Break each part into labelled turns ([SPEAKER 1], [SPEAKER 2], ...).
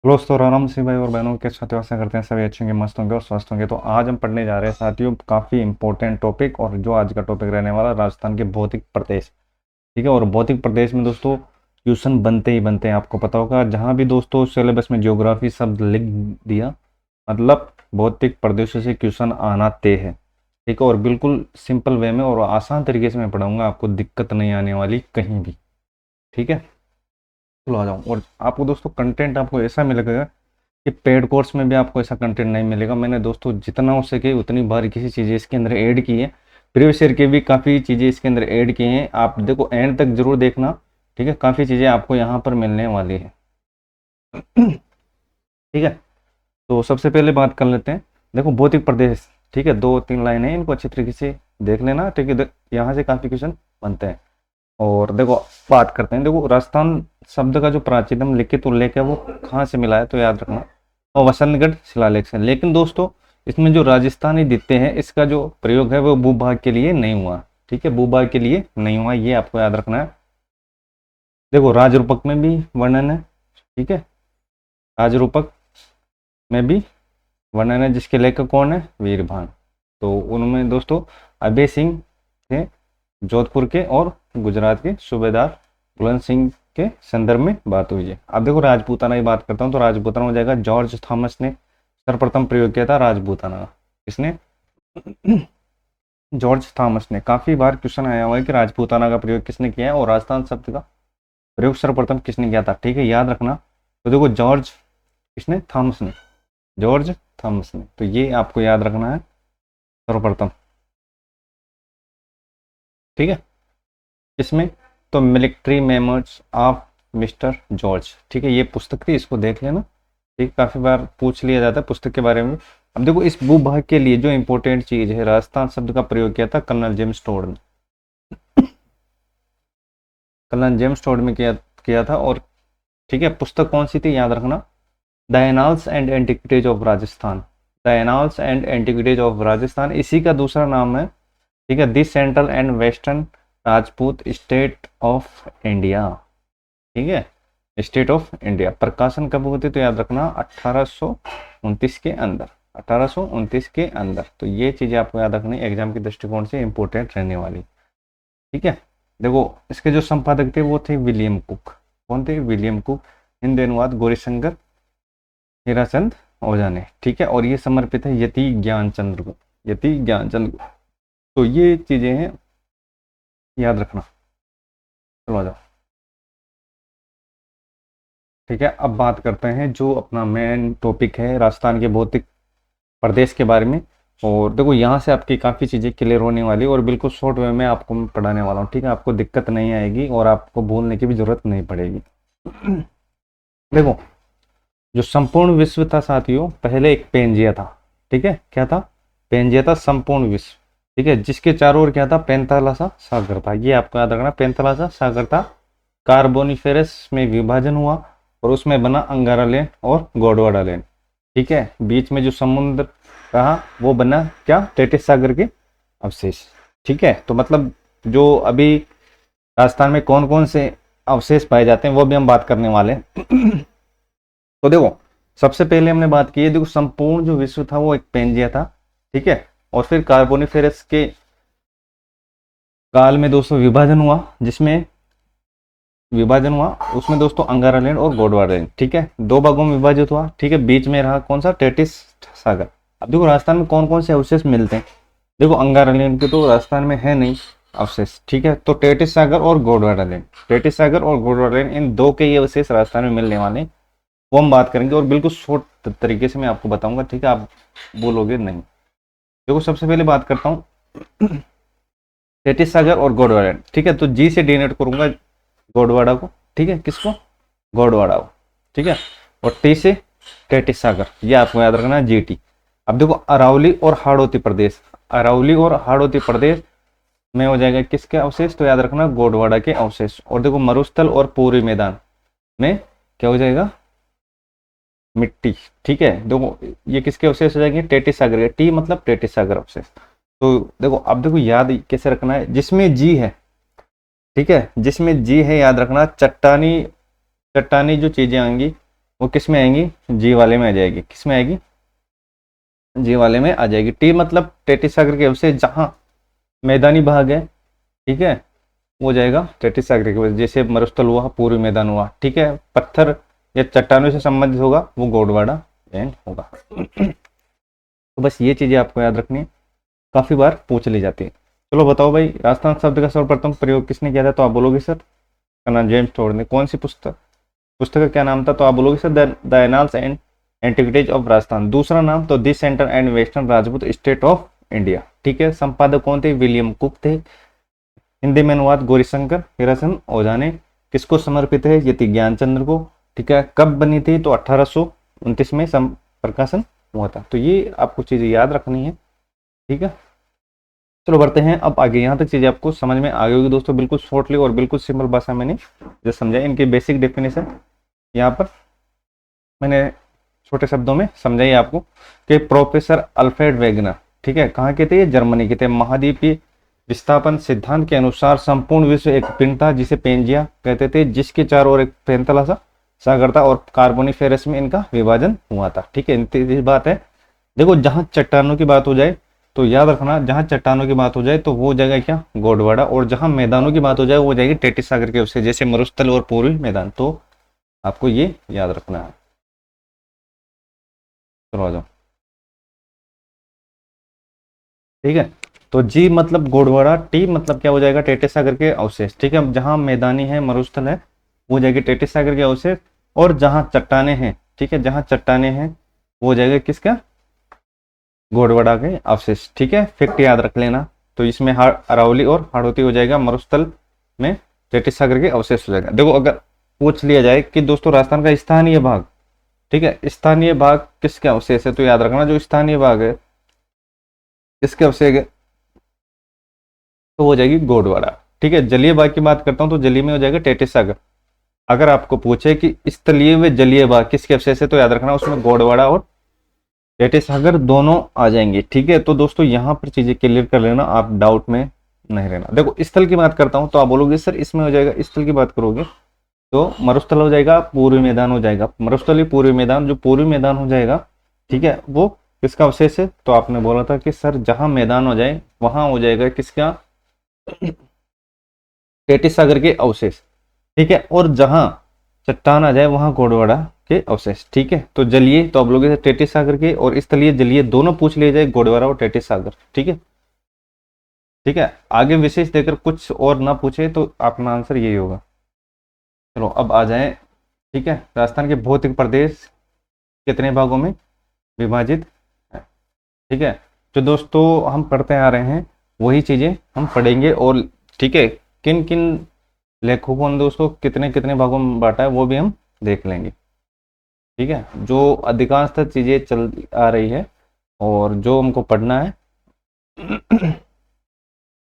[SPEAKER 1] दोस्तों राम सी भाई और बहनों के साथ आशा करते हैं सभी अच्छे होंगे, मस्त होंगे और स्वस्थ होंगे। तो आज हम पढ़ने जा रहे हैं साथियों काफ़ी इंपॉर्टेंट टॉपिक, और जो आज का टॉपिक रहने वाला राजस्थान के भौतिक प्रदेश। ठीक है, और भौतिक प्रदेश में दोस्तों क्वेश्चन बनते ही बनते हैं, आपको पता होगा। जहाँ भी दोस्तों सिलेबस में ज्योग्राफी शब्द लिख दिया मतलब भौतिक प्रदेशों से क्वेश्चन आना तय है। ठीक है, और बिल्कुल सिंपल वे में और आसान तरीके से मैं पढ़ाऊंगा, आपको दिक्कत नहीं आने वाली कहीं भी। ठीक है, चलो आ जाऊँ। और आपको दोस्तों कंटेंट आपको ऐसा मिलेगा कि पेड कोर्स में भी आपको ऐसा कंटेंट नहीं मिलेगा। मैंने दोस्तों जितना हो सके उतनी बार किसी चीज़ें इसके अंदर ऐड की है, प्रीवियस ईयर के भी काफ़ी चीज़ें इसके अंदर ऐड की हैं। आप देखो एंड तक जरूर देखना। ठीक है, काफ़ी चीज़ें आपको यहाँ पर मिलने वाली है। ठीक है, तो सबसे पहले बात कर लेते हैं। देखो भौतिक प्रदेश, ठीक है, दो तीन लाइन है, इनको अच्छी तरीके से देख लेना। ठीक है, यहाँ से काफ़ी क्वेश्चन बनते हैं। और देखो बात करते हैं। देखो राजस्थान शब्द का जो प्राचीनतम लिखित उल्लेख है वो कहाँ से मिला है, तो याद रखना और वसंतगढ़ शिलालेख से। लेकिन दोस्तों इसमें जो राजस्थानी दिखते हैं इसका जो प्रयोग है वो भूभाग के लिए नहीं हुआ। ठीक है, भूभाग के लिए नहीं हुआ, ये आपको याद रखना है। देखो राजरूपक में भी वर्णन है। ठीक है, राजरूपक में भी वर्णन है, जिसके लेखक कौन है, वीरभान। तो उनमें दोस्तों अभय सिंह थे जोधपुर के, और गुजरात के सूबेदार बुलंद सिंह के संदर्भ में बात हुई है। अब देखो राजपूताना की बात करता हूँ, तो राजपूताना हो जाएगा जॉर्ज थॉमस ने सर्वप्रथम प्रयोग किया था राजपूताना का। किसने? जॉर्ज थॉमस ने। काफी बार क्वेश्चन आया हुआ है कि राजपूताना का प्रयोग किसने किया है और राजस्थान शब्द का प्रयोग सर्वप्रथम किसने किया था। ठीक है, याद रखना। तो देखो जॉर्ज किसने? थॉमस ने। जॉर्ज थॉमस ने, तो ये आपको याद रखना है सर्वप्रथम। ठीक है, इसमें तो military memos of mister George. ठीक है, ये पुस्तक थी, इसको देख लेना। ठीक, काफी बार पूछ लिया जाता है पुस्तक के बारे में। अब देखो इस भूभाग के लिए जो इंपॉर्टेंट चीज है, राजस्थान शब्द का प्रयोग किया था कर्नल जेम्स टोड ने। कर्नल जेम्स टोड में किया था। और ठीक है, पुस्तक कौन सी थी, याद रखना, the annals and antiquities of Rajasthan. The annals and antiquities of Rajasthan, इसी का दूसरा नाम है। ठीक है, this central and western Rajput state of India. ठीक है, स्टेट ऑफ इंडिया। प्रकाशन कब होती, तो याद रखना 1829 के अंदर। 1829 के अंदर। तो ये चीजें आपको याद रखनी, एग्जाम के दृष्टिकोण से इंपोर्टेंट रहने वाली। ठीक है, देखो इसके जो संपादक थे वो थे विलियम कुक। कौन थे? William cook. हिंदी अनुवाद गौरीशंकर हीराचंद ओझा ने। ठीक है, और ये समर्पित है यति ज्ञानचंद्र को। यति ज्ञानचंद्र को। तो ये चीजें हैं, याद रखना। चलो आ जाओ। ठीक है, अब बात करते हैं जो अपना मेन टॉपिक है राजस्थान के भौतिक प्रदेश के बारे में। और देखो यहाँ से आपकी काफ़ी चीज़ें क्लियर होने वाली, और बिल्कुल शॉर्ट वे में आपको मैं पढ़ाने वाला हूँ। ठीक है, आपको दिक्कत नहीं आएगी और आपको भूलने की भी जरूरत नहीं पड़ेगी। देखो जो संपूर्ण विश्व था साथियों, पहले एक पेंजिया था। ठीक है, क्या था? पेंजिया था, संपूर्ण विश्व। ठीक है, जिसके चारों ओर क्या था? पैंताला सा सागर था। ये आपको याद रखना, पैंताला सा सागर था। कार्बोनिफेरस में विभाजन हुआ और उसमें बना अंगारा लेन और गोडवाड़ा लेन। ठीक है, बीच में जो समुद्र रहा वो बना क्या? टेटिस सागर के अवशेष। ठीक है, तो मतलब जो अभी राजस्थान में कौन कौन से अवशेष पाए जाते हैं वो भी हम बात करने वाले हैं। तो देखो सबसे पहले हमने बात की है, देखो संपूर्ण जो विश्व था वो एक पेंजिया था। ठीक है, और फिर कार्बोनिफेरस के काल में दोस्तों विभाजन हुआ उसमें दोस्तों अंगारा लैंड और गोडवाड़ा लैंड। ठीक है, दो भागों में विभाजित हुआ। ठीक है, बीच में रहा कौन सा? टेटिस सागर। अब देखो राजस्थान में कौन कौन से अवशेष मिलते हैं। देखो अंगारा लैंड के तो राजस्थान में है नहीं अवशेष। ठीक है, तो टेटिस सागर और गोडवाड़ा लैंड, टेटिस सागर और गोडवाड़ा लैंड, इन दो के ये अवशेष राजस्थान में मिलने वाले हैं, वो हम बात करेंगे। और बिल्कुल शॉर्ट तरीके से मैं आपको बताऊंगा। ठीक है, आप बोलोगे नहीं। देखो सबसे पहले बात करता हूँ टेटिस सागर और गोडवाड़ा। ठीक है, तो जी से डिनोट करूंगा गोडवाड़ा को। ठीक है, किसको? गोडवाड़ा को। ठीक है, और टी से टेटिस सागर, ये आपको याद रखना है, जीटी। अब देखो अरावली और हाड़ौती प्रदेश, अरावली और हाड़ौती प्रदेश में हो जाएगा किसके अवशेष? तो याद रखना गोडवाड़ा के अवशेष। और देखो मरुस्थल और पूर्वी मैदान में क्या हो जाएगा? मिट्टी। ठीक है, देखो ये किसके अवशेष हो जाएंगे? टेटिस सागर के। टी मतलब टेटिस सागर अवशेष। तो देखो अब देखो याद कैसे रखना है, जिसमें जी है। ठीक है, जिसमें जी है याद रखना, चट्टानी चट्टानी जो चीजें आएंगी वो किस में आएंगी, जी वाले में आ जाएगी। किस में आएगी, जी वाले में आ जाएगी। टी मतलब टेटिस सागर के अवशेष जहाँ मैदानी भाग है, ठीक है, वो जाएगा टेटिस सागर के अवशेष। जैसे मरुस्थल हुआ, पूर्वी मैदान हुआ, ठीक है, पत्थर या चट्टानों से संबंधित होगा, वो गोडवाड़ा एंड होगा। तो बस ये चीजें आपको याद रखनी है, काफी बार पूछ ली जाती है। चलो बताओ भाई, राजस्थान शब्द का सर्वप्रथम प्रयोग किसने किया था? तो आप बोलोगे सर कर्नल जेम्स टोड ने। कौन सी पुस्तक, पुस्तक का क्या नाम था? तो आप बोलोगे sir the annals and antiquities of Rajasthan. दूसरा नाम तो the central and western Rajput state of India, ठीक है। संपादक कौन थे? विलियम कुक थे। हिंदी में अनुवाद गौरीशंकर हिरासन ओझा ने। किसको समर्पित है? ये थी ज्ञानचंद्र को, ठीक है। कब बनी थी? तो 1829 में प्रकाशन हुआ था। तो ये आपको चीजें याद रखनी है, ठीक है। चलो बढ़ते हैं अब आगे। यहाँ तक चीजें आपको समझ में आ गई होगी दोस्तों, बिल्कुल शॉर्टली और बिल्कुल सिंपल भाषा में मैंने जो समझा। इनकी बेसिक डेफिनेशन यहाँ पर मैंने छोटे शब्दों में समझाई आपको कि प्रोफेसर अल्फ्रेड वेगनर, ठीक है, कहाँ के थे? ये जर्मनी के थे। महाद्वीपीय विस्थापन सिद्धांत के अनुसार संपूर्ण विश्व एक पिंड था जिसे पेंजिया कहते थे, जिसके चारों ओर एक पैंतला सा सागर था और कार्बोनिफेरस में इनका विभाजन हुआ था, ठीक है। इतनी बात है। देखो जहां चट्टानों की बात हो जाए तो याद रखना, जहां चट्टानों की बात हो जाए तो वो जगह क्या? गोडवाड़ा। और जहां मैदानों की बात हो जाए वो जाएगी टेटिस सागर के उससे, जैसे मरुस्थल और पूर्वी मैदान। तो आपको ये याद रखना है। चलो आ जाओ, ठीक है। तो जी मतलब गोडवाड़ा, टी मतलब क्या हो जाएगा? टेटिस सागर के अवशेष, ठीक है। जहां मैदानी है, मरुस्थल है, वो जाएगी टेटिस सागर के अवशेष। और जहां चट्टाने हैं, ठीक है, जहां चट्टाने हैं वो जाएगा किसका? गोडवाड़ा के अवशेष, ठीक है। फैक्ट याद रख लेना। तो इसमें अरावली और हाड़ौती हो जाएगा, मरुस्थल में टेटिस सागर के अवशेष हो जाएगा। देखो अगर पूछ लिया जाए कि दोस्तों राजस्थान का स्थानीय भाग, ठीक है, स्थानीय भाग किसके अवशेष है? तो याद रखना जो स्थानीय भाग है किसके अवशेष है? तो हो जाएगी गोडवाड़ा, ठीक है। जलीय भाग की बात करता हूं तो जलीय में हो जाएगा टेटिस सागर। अगर आपको पूछे कि स्थलीय व जलीय भाग किसके अवशेष है, तो याद रखना उसमें गोडवाड़ा और टेटिस सागर दोनों आ जाएंगे, ठीक है। तो दोस्तों यहाँ पर चीजें क्लियर कर लेना, आप डाउट में नहीं रहना। देखो स्थल की बात करता हूँ तो आप बोलोगे सर इसमें हो जाएगा, स्थल की बात करोगे तो मरुस्थल हो जाएगा, पूर्वी मैदान हो जाएगा। मरुस्थल ही पूर्वी मैदान, जो पूर्वी मैदान हो जाएगा, ठीक है, वो किसका अवशेष है? तो आपने बोला था कि सर जहां मैदान हो जाए वहां हो जाएगा किसका? टेटिस सागर के अवशेष, ठीक है। और जहां चट्टान आ जाए वहां गोडवाड़ा के अवशेष, ठीक है। तो जलीय तो आप लोग टेटिस सागर के, और स्थलीय जलीय दोनों पूछ लिए जाए, गोडवाड़ा और टेटिस सागर, ठीक है, ठीक है। आगे विशेष देकर कुछ और ना पूछे तो अपना आंसर यही होगा। चलो अब आ जाए, ठीक है। राजस्थान के भौतिक प्रदेश कितने भागों में विभाजित है, ठीक है। जो दोस्तों हम पढ़ते आ रहे हैं वही चीजें हम पढ़ेंगे, और ठीक है किन किन लेखकों ने दोस्तों कितने कितने भागों में बांटा है वो भी हम देख लेंगे, ठीक है। जो अधिकांशतः चीजें चल आ रही है और जो हमको पढ़ना है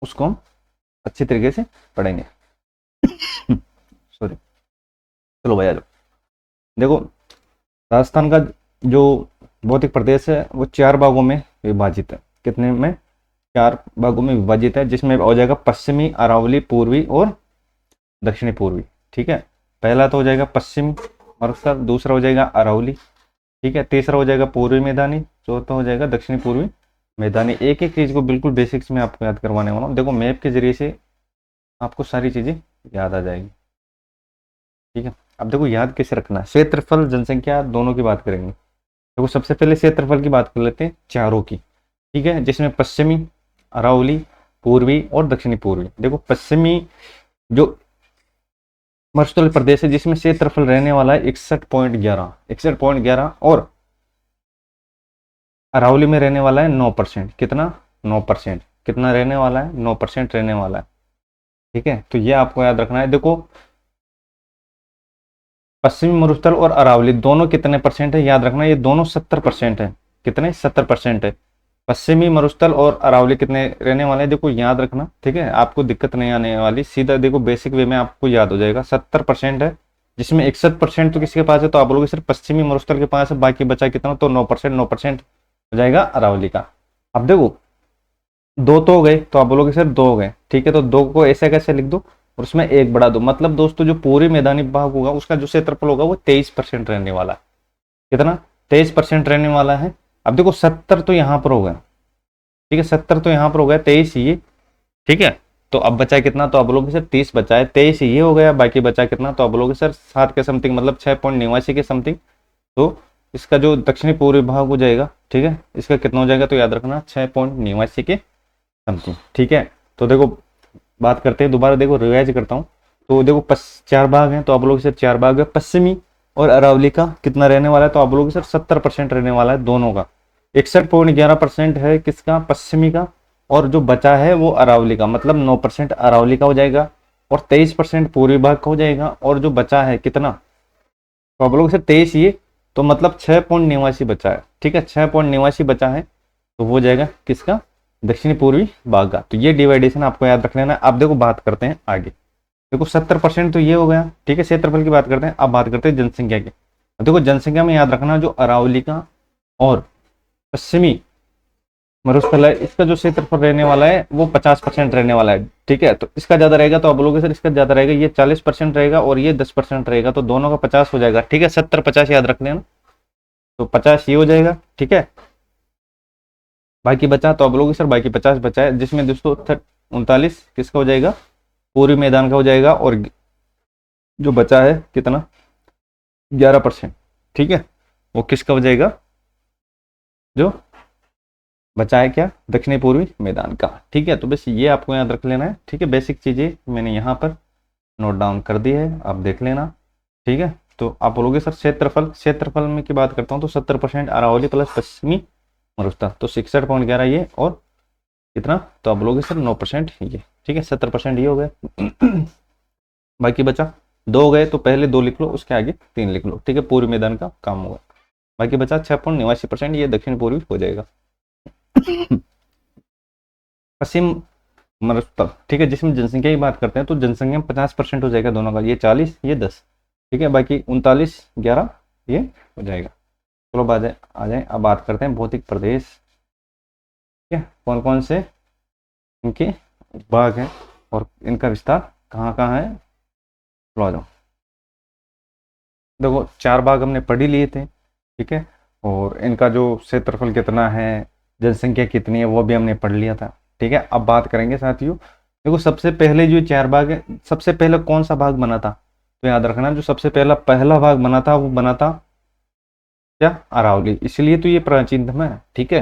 [SPEAKER 1] उसको हम अच्छी तरीके से पढ़ेंगे। सॉरी। चलो भैया जाओ। देखो राजस्थान का जो भौतिक प्रदेश है वो 4 भागों में विभाजित है। कितने में? 4 भागों में विभाजित है, जिसमें हो जाएगा पश्चिमी, अरावली, पूर्वी और दक्षिणी पूर्वी, ठीक है। पहला तो हो जाएगा पश्चिम मरुस्थल, दूसरा हो जाएगा अरावली, ठीक है, तीसरा हो जाएगा पूर्वी मैदानी, चौथा हो जाएगा दक्षिणी पूर्वी मैदानी। एक एक चीज को बिल्कुल बेसिक्स में आपको याद करवाने वाला हूँ। देखो मैप के जरिए से आपको सारी चीजें याद आ जाएगी, ठीक है। अब देखो याद कैसे रखना है, क्षेत्रफल जनसंख्या दोनों की बात करेंगे। देखो सबसे पहले क्षेत्रफल की बात कर लेते हैं चारों की, ठीक है, जिसमें पश्चिमी, अरावली, पूर्वी और दक्षिणी पूर्वी। देखो पश्चिमी जो मरुस्थल प्रदेश है जिसमें क्षेत्रफल रहने वाला है 61.11, और अरावली में रहने वाला है 9%। कितना? 9%। कितना रहने वाला है? 9% रहने वाला है, ठीक है। तो ये आपको याद रखना है। देखो पश्चिमी मरुस्थल और अरावली दोनों कितने परसेंट है? याद रखना ये दोनों 70% है। कितने? 70% है। पश्चिमी मरुस्थल और अरावली कितने रहने वाले हैं? देखो याद रखना, ठीक है, आपको दिक्कत नहीं आने वाली, सीधा देखो बेसिक वे में आपको याद हो जाएगा। 70% है, जिसमें 61% तो किसके पास है? तो आप बोलोगे सिर्फ पश्चिमी मरुस्थल के पास है, बाकी बचा कितना? तो 9%। 9% हो जाएगा अरावली का। अब देखो 2 तो हो गए, तो आप बोलोगे सर 2 हो गए, ठीक है। तो 2 को ऐसे कैसे लिख दो? और उसमें एक बढ़ा दो, मतलब दोस्तों जो पूरी मैदानी भाग होगा उसका जो क्षेत्रफल होगा वो 23% रहने वाला है। कितना? 23% रहने वाला है। अब देखो 70 तो यहाँ पर हो गया, ठीक है, 70 तो यहाँ पर हो गया, 23 ये, ठीक है। तो अब बचा कितना? तो आप बोलोगे सर 30 बचा है, 23 ये हो गया, बाकी बचा कितना? तो आप बोलोगे सर 7 के समथिंग, मतलब 6.89 के समथिंग। तो इसका जो दक्षिणी पूर्वी भाग हो जाएगा, ठीक है, इसका कितना हो जाएगा? तो याद रखना 6.89 के समथिंग, ठीक है। तो देखो बात करते हैं दोबारा, देखो रिवाइज करता हूँ। तो देखो 4 भाग हैं, तो आप लोग सर 4 भाग है। पश्चिमी और अरावली का कितना रहने वाला है? तो आप लोग सर 70% रहने वाला है दोनों का। 61.11% है किसका? पश्चिमी का। और जो बचा है वो अरावली का, मतलब 9% अरावली का हो जाएगा और 23% पूर्वी भाग का हो जाएगा। और जो बचा है कितना? तो आप लोग सर 23 ये, तो मतलब 6.89 बचा है, ठीक है, 6.89 बचा है। तो वो जाएगा किसका? दक्षिणी पूर्वी भाग का। तो ये डिवाइडेशन आपको याद रख लेना है। अब देखो बात करते हैं आगे। देखो 70% तो ये हो गया, ठीक है, क्षेत्रफल की बात करते हैं। अब बात करते हैं जनसंख्या की। देखो जनसंख्या में याद रखना, जो अरावली का और पश्चिमी मरुस्थल है, इसका जो क्षेत्रफल रहने वाला है वो 50% रहने वाला है, ठीक है। तो इसका ज्यादा रहेगा, तो आप बोलोगे सर इसका ज्यादा रहेगा, ये 40% रहेगा और ये 10% रहेगा, तो दोनों का 50 हो जाएगा, ठीक है। 70-50 याद रख लेना, तो 50 ये हो जाएगा, ठीक है। बाकी बचा, तो आप बोलोगे सर बाकी 50 बचा है, जिसमें दोस्तों 39 किसका हो जाएगा? पूर्वी मैदान का हो जाएगा। और जो बचा है कितना? 11%, ठीक है, वो किसका हो जाएगा? जो बचा है क्या? दक्षिणी पूर्वी मैदान का, ठीक है। तो बस ये आपको याद रख लेना है, ठीक है। बेसिक चीजें मैंने यहाँ पर नोट डाउन कर दी है, आप देख लेना, ठीक है। तो आप बोलोगे सर क्षेत्रफल में की बात करता हूँ, तो 70% अरावली प्लस पश्चिमी मरुस्थल, तो 66.11 ये, और कितना? तो आप बोलोगे सर 9% ये, ठीक है। 70% ये हो गया। बाकी बचा 2 हो गए, तो पहले 2 लिख लो, उसके आगे 3 लिख लो, ठीक है, पूर्वी मैदान का काम होगा। बाकी बचा 6.89%, ये दक्षिण पूर्वी हो जाएगा। पश्चिम मरुस्थल, ठीक है, जिसमें जनसंख्या की बात करते हैं, तो जनसंख्या में 50% हो जाएगा दोनों का, ये 40 ये 10, ठीक है। बाकी 39-11 ये हो जाएगा। चलो आ जाए। अब बात करते हैं भौतिक प्रदेश, ठीक है, कौन कौन से इनके भाग हैं और इनका विस्तार कहाँ कहाँ है। चलो आ जाओ। देखो 4 भाग हमने पढ़ ही लिए थे, ठीक है, और इनका जो क्षेत्रफल कितना है, जनसंख्या कितनी है, वो भी हमने पढ़ लिया था, ठीक है। अब बात करेंगे साथियों। देखो सबसे पहले जो 4 भाग है, सबसे पहले कौन सा भाग बना था? तो याद रखना, जो सबसे पहला भाग बना था वो बना था क्या? अरावली, इसलिए तो ये प्राचीनतम है, ठीक है।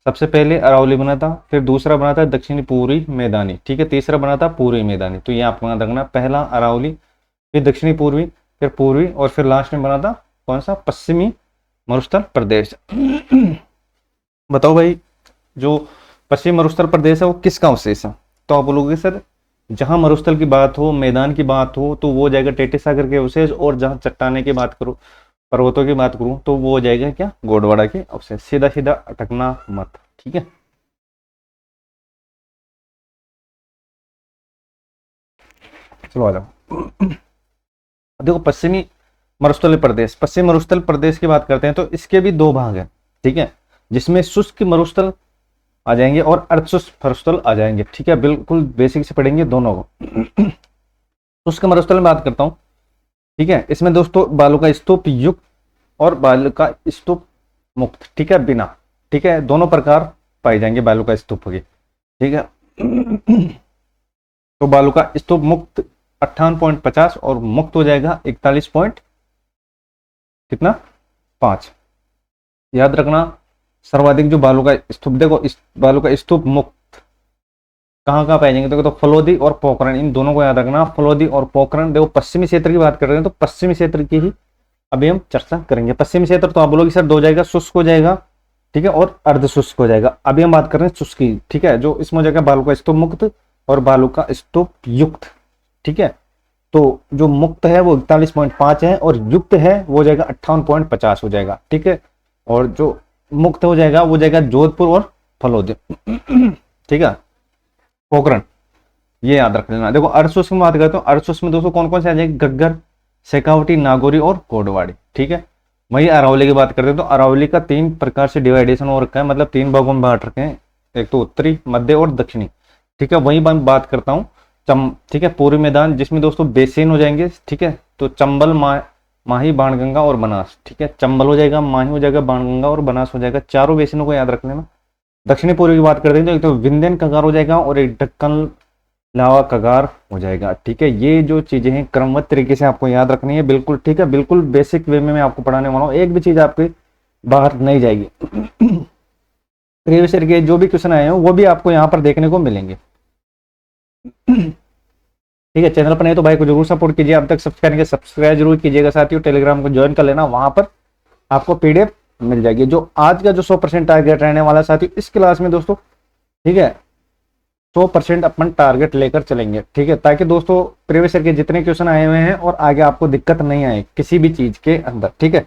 [SPEAKER 1] सबसे पहले अरावली बना था, फिर दूसरा बना था दक्षिणी पूर्वी मैदानी, ठीक है, तीसरा बना था पूर्वी मैदानी। तो ये आपको याद रखना, पहला अरावली, फिर दक्षिणी पूर्वी, फिर पूर्वी, और फिर लास्ट में बना था कौन सा? पश्चिमी मरुस्थल प्रदेश। बताओ भाई, जो पश्चिमी मरुस्थल प्रदेश है वो किसका अवशेष है? तो आप बोलोगे सर जहां मरुस्थल की बात हो, मैदान की बात हो, तो वो हो जाएगा टेटी सागर के अवशेष, और जहां चट्टाने की बात करूं, पर्वतों की बात करूं, तो वो हो जाएगा क्या? गोडवाड़ा के अवशेष। सीधा सीधा अटकना मत, ठीक है। चलो आ जाओ। देखो पश्चिमी मरुस्थल प्रदेश की बात करते हैं, तो इसके भी 2 भाग हैं, ठीक है, जिसमें शुष्क मरुस्थल आ जाएंगे और अर्धशुष्क मरुस्थल आ जाएंगे, ठीक है। बिल्कुल बेसिक से पढ़ेंगे दोनों को। शुष्क मरुस्थल में बात करता हूँ, ठीक है, इसमें दोस्तों बालू का स्तूप युक्त और बालू का स्तूप मुक्त, ठीक है, बिना, ठीक है, दोनों प्रकार पाए जाएंगे बालू का स्तूप के, ठीक है। तो बालू का स्तूप मुक्त 58.50 और मुक्त हो जाएगा 41 पॉइंट कितना? 5। याद रखना, सर्वाधिक जो बालू का स्तूप, देखो इस बालू का स्तूप मुक्त कहाँ कहाँ पाए जाएंगे? देखो तो फलोदी और पोखरण, इन दोनों को याद रखना, फलोदी और पोखरण। देखो पश्चिमी क्षेत्र की बात कर रहे हैं, तो पश्चिमी क्षेत्र की ही अभी हम चर्चा करेंगे। पश्चिमी क्षेत्र तो आप बोलोगे सर 2 हो जाएगा, शुष्क हो जाएगा, ठीक है, और अर्ध शुष्क हो जाएगा। अभी हम बात कर रहे हैं शुष्क की, ठीक है, जो इसमें हो जाएगा बालू का स्तूप मुक्त और बालू का स्तूप युक्त, ठीक है। तो जो मुक्त है वो 41.5 है और युक्त है वो हो जाएगा 58.50 हो जाएगा, ठीक है। और जो मुक्त हो जाएगा वो जाएगा जोधपुर और फलोदी, ठीक है, पोखरण, ये याद रख लेना। देखो अर्धशुष्क में बात करते हो, अर्धशुष्क में दोस्तों कौन कौन से आ जाएंगे? गग्गर, शेखावटी, नागौरी और गोडवाड़ी, ठीक है। वही अरावली की बात करते हैं, तो अरावली का 3 प्रकार से डिवाइडेशन हो रखा है, मतलब 3 भागों में बांट रखे हैं, एक तो उत्तरी, मध्य और दक्षिणी, ठीक है। वही मैं बात करता हूँ ठीक है, पूर्वी मैदान जिसमें दोस्तों बेसिन हो जाएंगे, ठीक है। तो चंबल, माही, बाणगंगा और बनास, ठीक है। चंबल हो जाएगा, माही हो जाएगा, बाणगंगा और बनास हो जाएगा, चारों बेसिनों को याद रख लेना। दक्षिणी पूर्वी की बात करते हैं तो एक तो विंध्यन कगार हो जाएगा और एक ढक्कन लावा कगार हो जाएगा, ठीक है। ये जो चीजें हैं क्रमबद्ध तरीके से आपको याद रखनी है, बिल्कुल, ठीक है। बिल्कुल बेसिक वे में मैं आपको पढ़ाने वाला हूँ, एक भी चीज आपके बाहर नहीं जाएगी। प्रीवियस ईयर के जो भी क्वेश्चन आए हैं वो भी आपको यहाँ पर देखने को मिलेंगे। ठीक है, चैनल पर नहीं तो भाई को जरूर सपोर्ट कीजिए, अब तक सब्सक्राइब जरूर कीजिएगा साथियों। टेलीग्राम को ज्वाइन कर लेना, वहां पर आपको पीडीएफ मिल जाएगी। जो आज का जो 100% टारगेट रहने वाला साथियों इस क्लास में दोस्तों, ठीक है, 100% अपन टारगेट लेकर चलेंगे, ठीक है, ताकि दोस्तों प्रीवियस ईयर के जितने क्वेश्चन आए हुए हैं और आगे आपको दिक्कत नहीं आए किसी भी चीज के अंदर, ठीक है।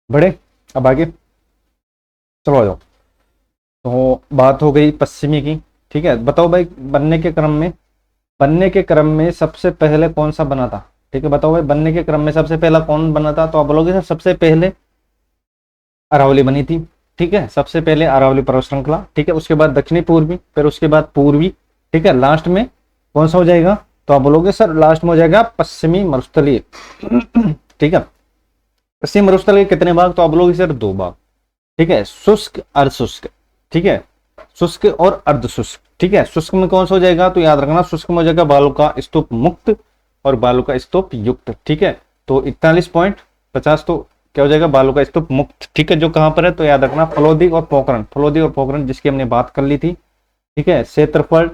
[SPEAKER 1] बड़े अब आगे चलो आ जाओ। तो बात हो गई पश्चिमी की, ठीक है। बताओ भाई, बनने के क्रम में सबसे पहले कौन सा बना था, ठीक है। बताओ भाई, बनने के क्रम में सबसे पहला कौन बना था, तो आप बोलोगे सर सबसे पहले अरावली बनी थी, ठीक है। सबसे पहले अरावली पर्वत श्रृंखला, ठीक है। उसके बाद दक्षिणी पूर्वी, फिर उसके बाद पूर्वी, ठीक है। लास्ट में कौन सा हो जाएगा, तो आप बोलोगे सर लास्ट में हो जाएगा पश्चिमी मरुस्थलीय। ठीक है, पश्चिमी मरुस्थलीय के कितने भाग, तो आप बोलोगे सर 2 भाग, ठीक है। शुष्क, अर्धशुष्क, ठीक है। शुष्क और अर्धशुष्क, ठीक है। शुष्क में कौन सा हो जाएगा, तो याद रखना शुष्क में हो जाएगा बालू का स्तूप मुक्त और बालू का स्तूप युक्त, ठीक है। तो 41.50 तो क्या हो जाएगा, बालू का स्तूप मुक्त, ठीक है। जो कहां पर है, तो याद रखना फलोदी और पोखरण, फलोदी और पोखरण जिसकी हमने बात कर ली थी, ठीक है। क्षेत्रफल,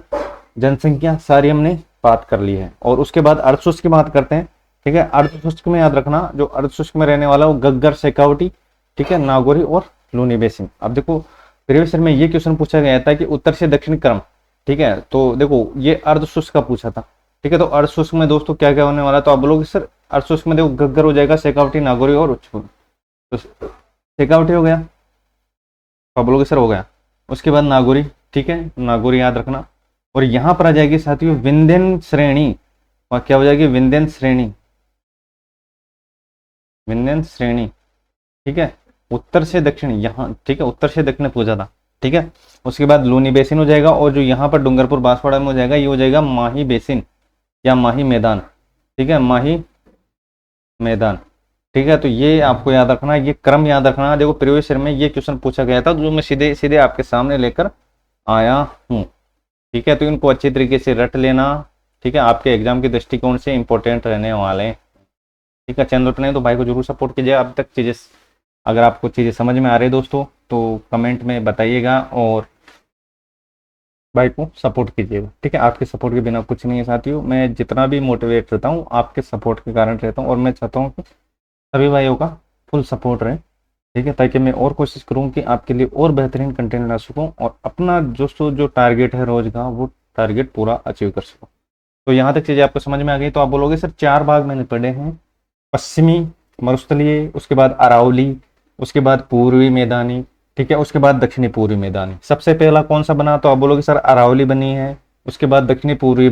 [SPEAKER 1] जनसंख्या सारी हमने बात कर ली है। और उसके बाद अर्धशुष्क की बात करते हैं, ठीक है। अर्धशुष्क में याद रखना, जो अर्धशुष्क में रहने वाला वो गग्गर, शेखावटी, ठीक है, नागौरी और लूनी बेसिन। अब देखो प्रीवियस ईयर में ये क्वेश्चन पूछा गया था कि उत्तर से दक्षिण क्रम, ठीक है। तो देखो ये अर्धशुष्क का पूछा था, ठीक है। तो अर्धशुष्क में दोस्तों क्या क्या होने वाला, तो आप बोलोगे सर अर्धशुष्क में देखो गग्गर हो जाएगा, शेखावटी, नागौरी और उच्चपुर। तो शेखावटी हो गया, तो आप बोलोगे सर हो गया। उसके बाद नागौरी, ठीक है, नागौरी याद रखना। और यहाँ पर आ जाएगी साथियों विंध्यन श्रेणी, और क्या हो जाएगी विंध्यन श्रेणी, विंध्यन श्रेणी, ठीक है। उत्तर से दक्षिण यहाँ, ठीक है, उत्तर से दक्षिण पूछा था, ठीक है। उसके बाद लूनी बेसिन हो जाएगा, और जो यहाँ पर डूंगरपुर बांसवाड़ा में हो जाएगा ये हो जाएगा माही बेसिन या माही मैदान, ठीक है, माही मैदान, ठीक है। तो ये आपको याद रखना, ये क्रम याद रखना। देखो प्रीवियस ईयर में ये क्वेश्चन पूछा गया था, जो मैं सीधे सीधे आपके सामने लेकर आया हूँ, ठीक है। तो इनको अच्छी तरीके से रट लेना, ठीक है, आपके एग्जाम के दृष्टिकोण से इंपॉर्टेंट रहने वाले हैं, ठीक है। चैनल पर नहीं तो भाई को जरूर सपोर्ट कीजिए। अब तक चीजें, अगर आपको चीजें समझ में आ रही है दोस्तों तो कमेंट में बताइएगा और भाई को सपोर्ट कीजिएगा, ठीक है। आपके सपोर्ट के बिना कुछ नहीं है साथियों। मैं जितना भी मोटिवेट रहता हूँ आपके सपोर्ट के कारण रहता हूँ, और मैं चाहता हूँ कि सभी भाइयों का फुल सपोर्ट रहे, ठीक है, ताकि मैं और कोशिश करूँ कि आपके लिए और बेहतरीन कंटेंट ला सकूँ और अपना जो टारगेट है रोज का वो टारगेट पूरा अचीव कर सकूँ। तो यहाँ तक चीजें आपको समझ में आ गई, तो आप बोलोगे सर 4 भाग मैंने पढ़े हैं, पश्चिमी मरुस्थलीय, उसके बाद अरावली, उसके बाद पूर्वी मैदानी, ठीक है, उसके बाद दक्षिणी पूर्वी मैदानी। सबसे पहला कौन सा बना, तो आप बोलोगे सर अरावली बनी है, उसके बाद दक्षिणी पूर्वी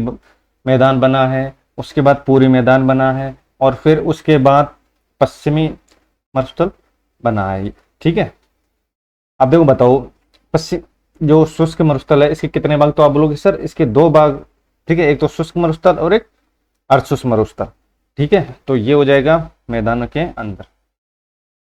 [SPEAKER 1] मैदान बना है, उसके बाद पूर्वी मैदान बना है, और फिर उसके बाद पश्चिमी मरुस्थल बना है, ठीक है। अब देखो बताओ पश्चिम जो शुष्क मरुस्थल है इसके कितने भाग, तो आप बोलोगे सर इसके 2 भाग, ठीक है। एक तो शुष्क मरुस्थल और एक अर्धशुष्क मरुस्थल, ठीक है। तो ये हो जाएगा मैदान के अंदर,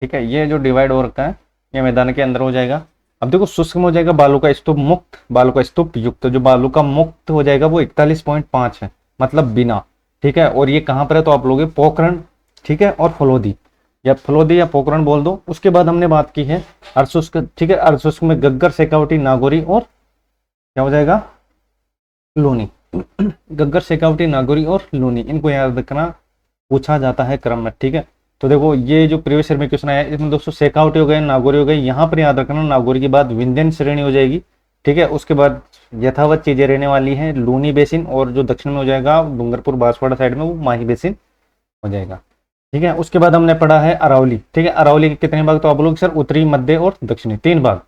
[SPEAKER 1] ठीक है। ये जो डिवाइड हो रखा है ये मैदान के अंदर हो जाएगा। अब देखो शुष्क में हो जाएगा बालू का स्तूप मुक्त, बालू का स्तूप युक्त। जो बालू का मुक्त हो जाएगा वो 41.5 है, मतलब बिना, ठीक है। और ये कहां पर है, तो आप लोगे पोखरण, ठीक है, और फलोदी या पोखरण बोल दो। उसके बाद हमने बात की है अर्धशुष्क, ठीक है। अर्धशुष्क में गग्गर, शेखावटी, नागौरी और क्या हो जाएगा लूनी। गग्गर, शेखावटी, नागौरी और लूनी, इनको याद रखना, पूछा जाता है क्रम में, ठीक है। तो देखो ये जो प्रीवियस ईयर में क्वेश्चन आया इसमें दोस्तों शेखावटी हो गए, नागौरी हो गई। यहाँ पर याद रखना नागौरी के बाद विंध्यन श्रेणी हो जाएगी, ठीक है। उसके बाद यथावत चीजें रहने वाली हैं लूनी बेसिन, और जो दक्षिण में हो जाएगा डूंगरपुर बांसवाड़ा साइड में वो माही बेसिन हो जाएगा, ठीक है। उसके बाद हमने पढ़ा है अरावली, ठीक है। अरावली के कितने भाग, तो आप लोग सर उत्तरी, मध्य और दक्षिणी 3 भाग,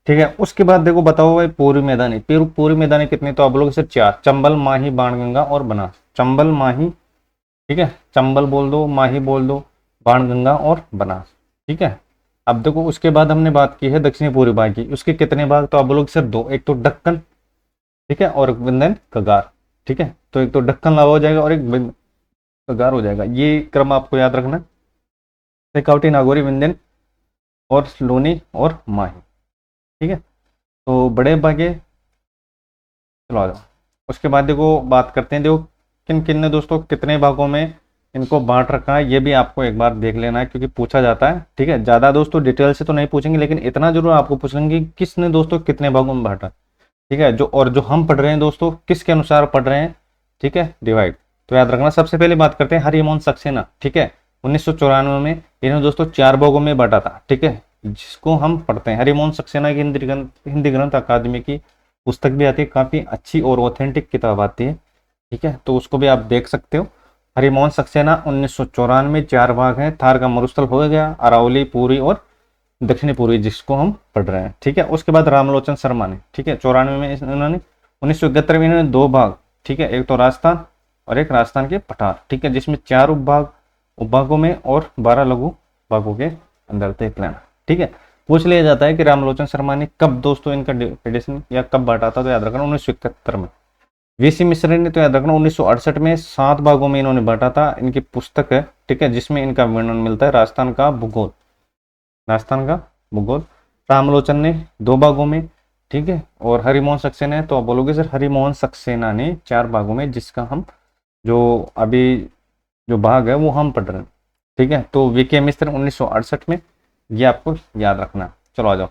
[SPEAKER 1] ठीक है। उसके बाद देखो बताओ भाई पूर्वी मैदानी, पूर्वी मैदानी कितने, तो आप लोग सर 4, चंबल, माही, बाणगंगा और बनास। चंबल, माही, ठीक है, चंबल बोल दो, माही बोल दो, बाणगंगा और बनास, ठीक है। अब देखो उसके बाद हमने बात की है दक्षिणी पूर्वी भाग की, उसके कितने भाग, तो आप बोलोगे सर दो, एक तो दक्कन, ठीक है, और एक विंध्यन कगार, ठीक है। तो एक तो दक्कन लावा हो जाएगा और एक कगार हो जाएगा, ये क्रम आपको याद रखना। शेखावटी, नागौरी, विंध्यन और लोनी और माही, ठीक है। तो बड़े भागे, चलो आ जाओ। उसके बाद देखो बात करते हैं, देखो किन किन ने दोस्तों कितने भागों में इनको बांट रखा है, ये भी आपको एक बार देख लेना है क्योंकि पूछा जाता है, ठीक है। ज्यादा दोस्तों डिटेल से तो नहीं पूछेंगे, लेकिन इतना जरूर आपको पूछेंगे कि किसने दोस्तों कितने भागों में बांटा, ठीक है। जो और जो हम पढ़ रहे हैं दोस्तों किसके अनुसार पढ़ रहे हैं, ठीक है, डिवाइड। तो याद रखना, सबसे पहले बात करते हैं हरिमोहन सक्सेना, ठीक है। 1994 में इन्होंने दोस्तों 4 भागों में बांटा था, ठीक है, जिसको हम पढ़ते हैं हरिमोहन सक्सेना की हिंदी ग्रंथ अकादमी की पुस्तक भी आती है, काफी अच्छी और ऑथेंटिक किताब आती है, ठीक है। तो उसको भी आप देख सकते हो। हरिमोहन सक्सेना 1994 में 4 भाग हैं, थार का मरुस्थल हो गया, अरावली, पूरी और दक्षिणी पूर्वी, जिसको हम पढ़ रहे हैं, ठीक है। उसके बाद रामलोचन शर्मा ने, ठीक है, 94 में इन्होंने, 1971 में इन्होंने 2 भाग, ठीक है, एक तो राजस्थान और एक राजस्थान के पठार, ठीक है, जिसमें 4 उपभागों में और 12 लघु भागों के अंदर देख लेना, ठीक है। पूछ लिया जाता है कि रामलोचन शर्मा ने कब दोस्तों इनका एडिशन या कब बांटा था, तो याद रखना 1971 में। वीसी मिश्र ने तो याद रखना 1968 में 7 भागों में इन्होंने बांटा था, इनकी पुस्तक है, ठीक है, जिसमें इनका वर्णन मिलता है, राजस्थान का भूगोल, राजस्थान का भूगोल। रामलोचन ने 2 भागों में, ठीक है, और हरिमोहन सक्सेना है, तो आप बोलोगे सर हरिमोहन सक्सेना ने 4 भागों में, जिसका हम जो अभी जो भाग है वो हम पढ़ रहे हैं, ठीक है। तो वीके मिश्र 1968 में, ये आपको याद रखना है। चलो आ जाओ।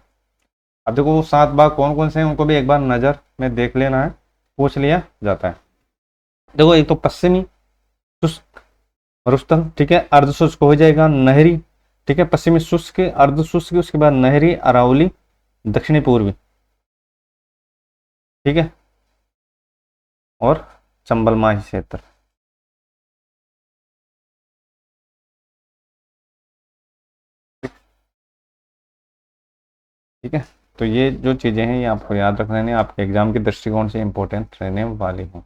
[SPEAKER 1] अब देखो वो 7 भाग कौन कौन से हैं उनको भी एक बार नजर में देख लेना है, पूछ लिया जाता है। देखो एक तो पश्चिमी शुष्क मरुस्थल, ठीक है, अर्ध शुष्क हो जाएगा, नहरी, ठीक है, पश्चिमी शुष्क, अर्ध शुष्क, उसके बाद नहरी, अरावली, दक्षिणी पूर्वी, ठीक है, और चंबल माही क्षेत्र, ठीक है। तो ये जो चीजें हैं ये आपको याद रख लेने, आपके एग्जाम के दृष्टिकोण से इंपॉर्टेंट रहने वाली हैं,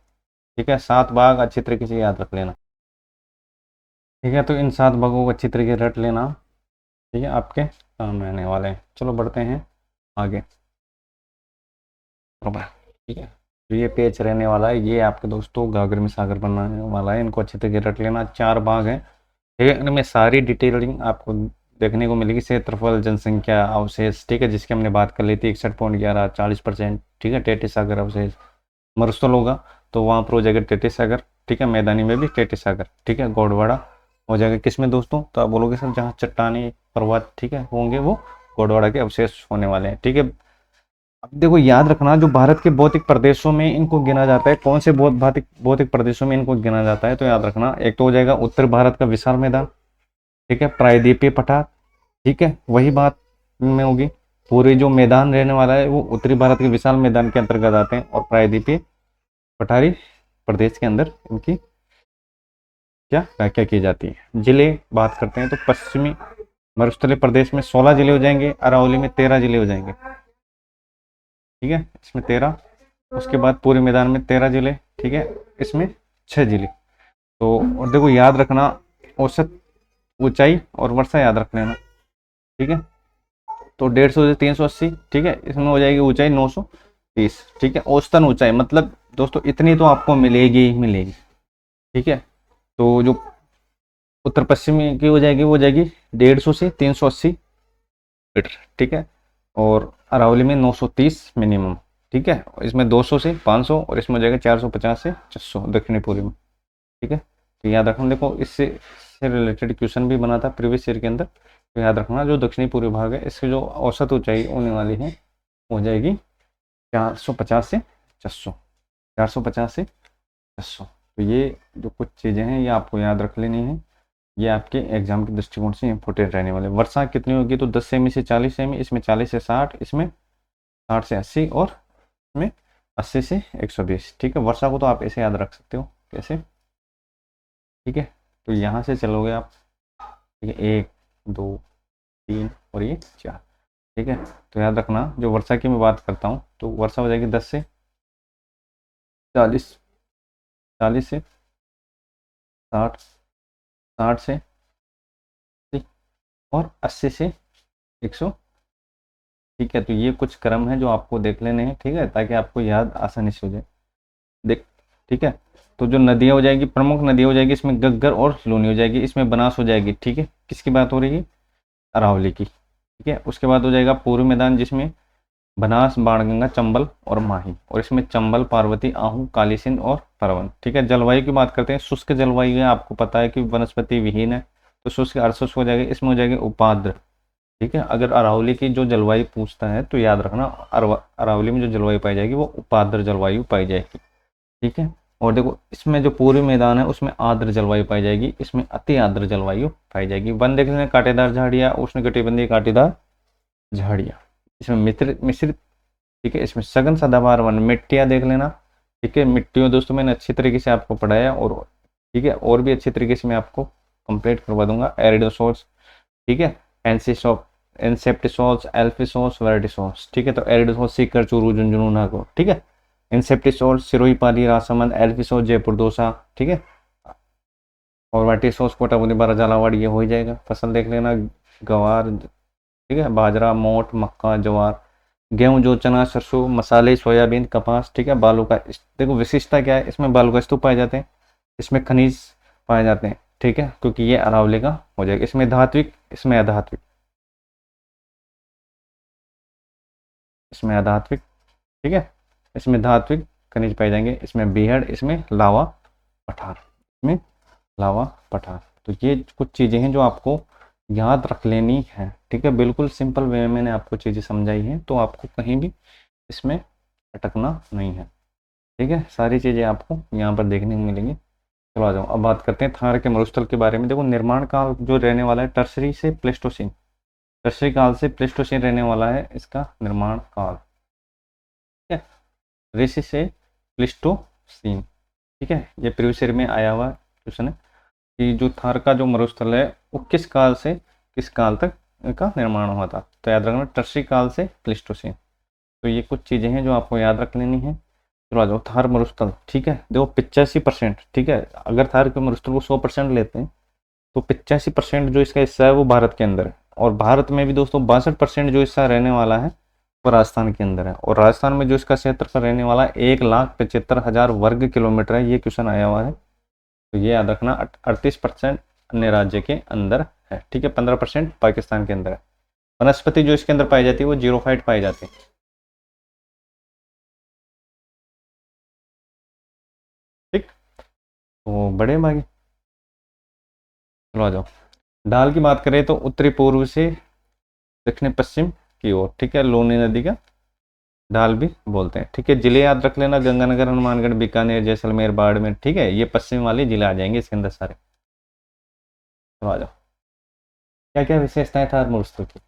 [SPEAKER 1] ठीक है। 7 भाग अच्छी तरीके से याद रख लेना, ठीक है। तो इन 7 भागों को अच्छी तरीके से रट लेना, ठीक है, आपके काम में आने वाले हैं। चलो बढ़ते हैं आगे, बराबर, ठीक है। तो ये पेज रहने वाला है, ये आपके दोस्तों गागर में सागर बनने वाला है, इनको अच्छी तरीके रट लेना। 4 भाग हैं, ठीक है, इनमें सारी डिटेलिंग आपको देखने को मिलेगी, क्षेत्रफल, जनसंख्या, अवशेष, ठीक है, जिसकी हमने बात कर ली थी 61.11 40%, ठीक है, टेटी सागर अवशेष। मरुस्थल होगा तो वहाँ पर हो जाएगा टेटी सागर, ठीक है, मैदानी में भी टेटी सागर, ठीक है, गौडवाड़ा हो जाएगा किसमें दोस्तों, तो आप बोलोगे सर जहाँ चट्टानी पर्वत, ठीक है, होंगे वो गौडवाड़ा के अवशेष होने वाले हैं, ठीक है। अब देखो याद रखना, जो भारत के भौतिक प्रदेशों में इनको गिना जाता है, कौन से भौतिक भौतिक प्रदेशों में इनको गिना जाता है, तो याद रखना, एक तो हो जाएगा उत्तर भारत का विशाल मैदान, ठीक है, प्रायद्वीपीय पठार, ठीक है, वही बात में होगी। पूरे जो मैदान रहने वाला है वो उत्तरी भारत के विशाल मैदान के अंतर्गत आते हैं, और प्रायद्वीपीय पठारी प्रदेश के अंदर इनकी क्या व्याख्या की जाती है। जिले बात करते हैं तो पश्चिमी मरुस्थलीय प्रदेश में 16 जिले हो जाएंगे, अरावली में 13 जिले हो जाएंगे, ठीक है, इसमें 13। उसके बाद पूरे मैदान में 13 जिले, ठीक है, इसमें 6 जिले। तो और देखो याद रखना, औसत ऊंचाई और वर्षा याद रख लेना, ठीक है। तो 150 से 380, ठीक है, इसमें हो जाएगी ऊंचाई 930, ठीक है, औसतन ऊंचाई मतलब दोस्तों इतनी तो आपको मिलेगी ही मिलेगी, ठीक है। तो जो उत्तर पश्चिमी की हो जाएगी 150 से 380 मीटर, ठीक है, और अरावली में 930 मिनिमम, ठीक है, इसमें 200 से 500, और इसमें हो जाएगा 450 से 600 दक्षिणी पूर्वी में, ठीक है। तो याद रखना, देखो इससे से रिलेटेड क्वेश्चन भी बना था प्रीवियस ईयर के अंदर, तो याद रखना जो दक्षिणी पूर्वी भाग है इसकी जो औसत ऊंचाई होने वाली है हो जाएगी 450 से 600, 450 से 600। तो ये जो कुछ चीज़ें हैं ये आपको याद रख लेनी है, ये आपके एग्जाम के दृष्टिकोण से इंपॉर्टेंट रहने वाले। वर्षा कितनी होगी, तो 10 सेमी से 40 सेमी, इसमें 40 से 60, इसमें 60 से 80, और इसमें 80 से 120, ठीक है। वर्षा को तो आप ऐसे याद रख सकते हो, कैसे, ठीक है। तो यहाँ से चलोगे आप, ठीक है, 1 2 3 और ये 4, ठीक है। तो याद रखना जो वर्षा की मैं बात करता हूँ तो वर्षा हो जाएगी 10 से 40, 40 से 60, 60 से 80 और 80 से 100, ठीक है। तो ये कुछ क्रम है जो आपको देख लेने हैं, ठीक है, ताकि आपको याद आसानी से हो जाए। देख, ठीक है। तो जो नदियाँ हो जाएगी, प्रमुख नदियाँ हो जाएगी, इसमें गग्गर और लूनी हो जाएगी, इसमें बनास हो जाएगी, ठीक है। किसकी बात हो रही है? अरावली की, ठीक है। उसके बाद हो जाएगा पूर्वी मैदान, जिसमें बनास, बाणगंगा, चंबल और माही, और इसमें चंबल, पार्वती, आहू, काली सिंध और परवन, ठीक है। जलवायु की बात करते हैं, शुष्क जलवायु है, आपको पता है कि वनस्पति विहीन है, तो शुष्क अर्धशुष्क हो जाएगा, इसमें हो जाएगी उपाद्र, ठीक है। अगर अरावली की जो जलवायु पूछता है तो याद रखना, अरावली में जो जलवायु पाई जाएगी वो उपाद्र जलवायु पाई जाएगी, ठीक है। और देखो, इसमें जो पूर्वी मैदान है उसमें आर्द्र जलवायु पाई जाएगी, इसमें अति आर्द्र जलवायु पाई जाएगी। वन देख लेना, कांटेदार झाड़ियाँ, उष्णकटिबंधीय कांटेदार झाड़ियाँ, इसमें मिश्रित मिश्रित, ठीक है। इसमें सघन सदाबहार वन, मिट्टियाँ देख लेना, ठीक है। मिट्टियों दोस्तों मैंने अच्छी तरीके से आपको पढ़ाया, और ठीक है, और भी अच्छी तरीके से मैं आपको कंप्लीट करवा दूंगा। एरिडोसोर्स, ठीक है, एनसीसॉप, इंसेप्टिसोल्स, एल्फिसोल्स, वेराइटिसोल्स, ठीक है। तो एरिडोसोल्स सीकर, चूरू, झुंझुनू, नागौर, ठीक है। इंसेप्टिसोल्स सिरोही, पाली, राजसमंद, एल्फिसोल्स जयपुर, दौसा, ठीक है। और वेराइटिसोल्स कोटाबुनी, बारा, झालावाड़, ये हो ही जाएगा। फसल देख लेना, गवार, ठीक है, बाजरा, मोठ, मक्का, ज्वार, गेहूं, जो, चना, सरसों, मसाले, सोयाबीन, कपास, ठीक है। बालू का देखो विशेषता क्या है, इसमें बालू का स्तूप पाए जाते हैं, इसमें खनिज पाए जाते हैं, ठीक है, क्योंकि ये अरावली का हो जाएगा। इसमें धात्विक, इसमें अधात्विक, इसमें अधात्विक, ठीक है। इसमें धात्विक खनिज पाए जाएंगे, इसमें बीहड़, इसमें लावा पठार, इसमें लावा पठार। तो ये कुछ चीज़ें हैं जो आपको याद रख लेनी है, ठीक है। बिल्कुल सिंपल वे में मैंने आपको चीज़ें समझाई हैं, तो आपको कहीं भी इसमें अटकना नहीं है, ठीक है। सारी चीज़ें आपको यहाँ पर देखने को मिलेंगी। चलो आ जाओ, अब बात करते हैं थार के मरुस्थल के बारे में। देखो, निर्माण काल जो रहने वाला है टर्सरी से प्लेस्टोसीन, टर्सरी काल से प्लेस्टोसीन रहने वाला है इसका निर्माण काल, ठीक है। ऋषि से प्लेस्टोसीन, ठीक है। ये प्रीवियस ईयर में आया हुआ क्वेश्चन है कि जो थार का जो मरुस्थल है वो किस काल से किस काल तक का निर्माण हुआ था। तो याद रखना, टर्सरी काल से प्लेस्टोसीन। तो ये कुछ चीज़ें हैं जो आपको याद रख लेनी है। चलो आ जाओ, थार मरुस्थल, ठीक है। देखो 85%, ठीक है, अगर थार के मरुस्थल को 100% लेते हैं तो 85% जो इसका हिस्सा है वो भारत के अंदर है, और भारत में भी दोस्तों 62% जो हिस्सा रहने वाला है वो राजस्थान के अंदर है, और राजस्थान में जो इसका क्षेत्रफल रहने वाला है 1,75,000 वर्ग किलोमीटर है। ये क्वेश्चन आया हुआ है, तो ये याद रखना। 38% अन्य राज्य के अंदर है, ठीक है। 15% पाकिस्तान के अंदर है। वनस्पति जो इसके अंदर पाई जाती है वो जीरोफाइट पाई जाती है, ठीक। तो बड़े भागी, चलो आ जाओ। ढाल की बात करें तो उत्तरी पूर्व से दक्षिण पश्चिम की ओर, ठीक है, लूनी नदी का ढाल भी बोलते हैं, ठीक है। जिले याद रख लेना, गंगानगर, हनुमानगढ़, बीकानेर, जैसलमेर, बाड़मेर, ठीक है। ये पश्चिम वाले जिले आ जाएंगे इसके अंदर सारे। तो आ जाओ, क्या क्या विशेषताएं था मरुस्थल की,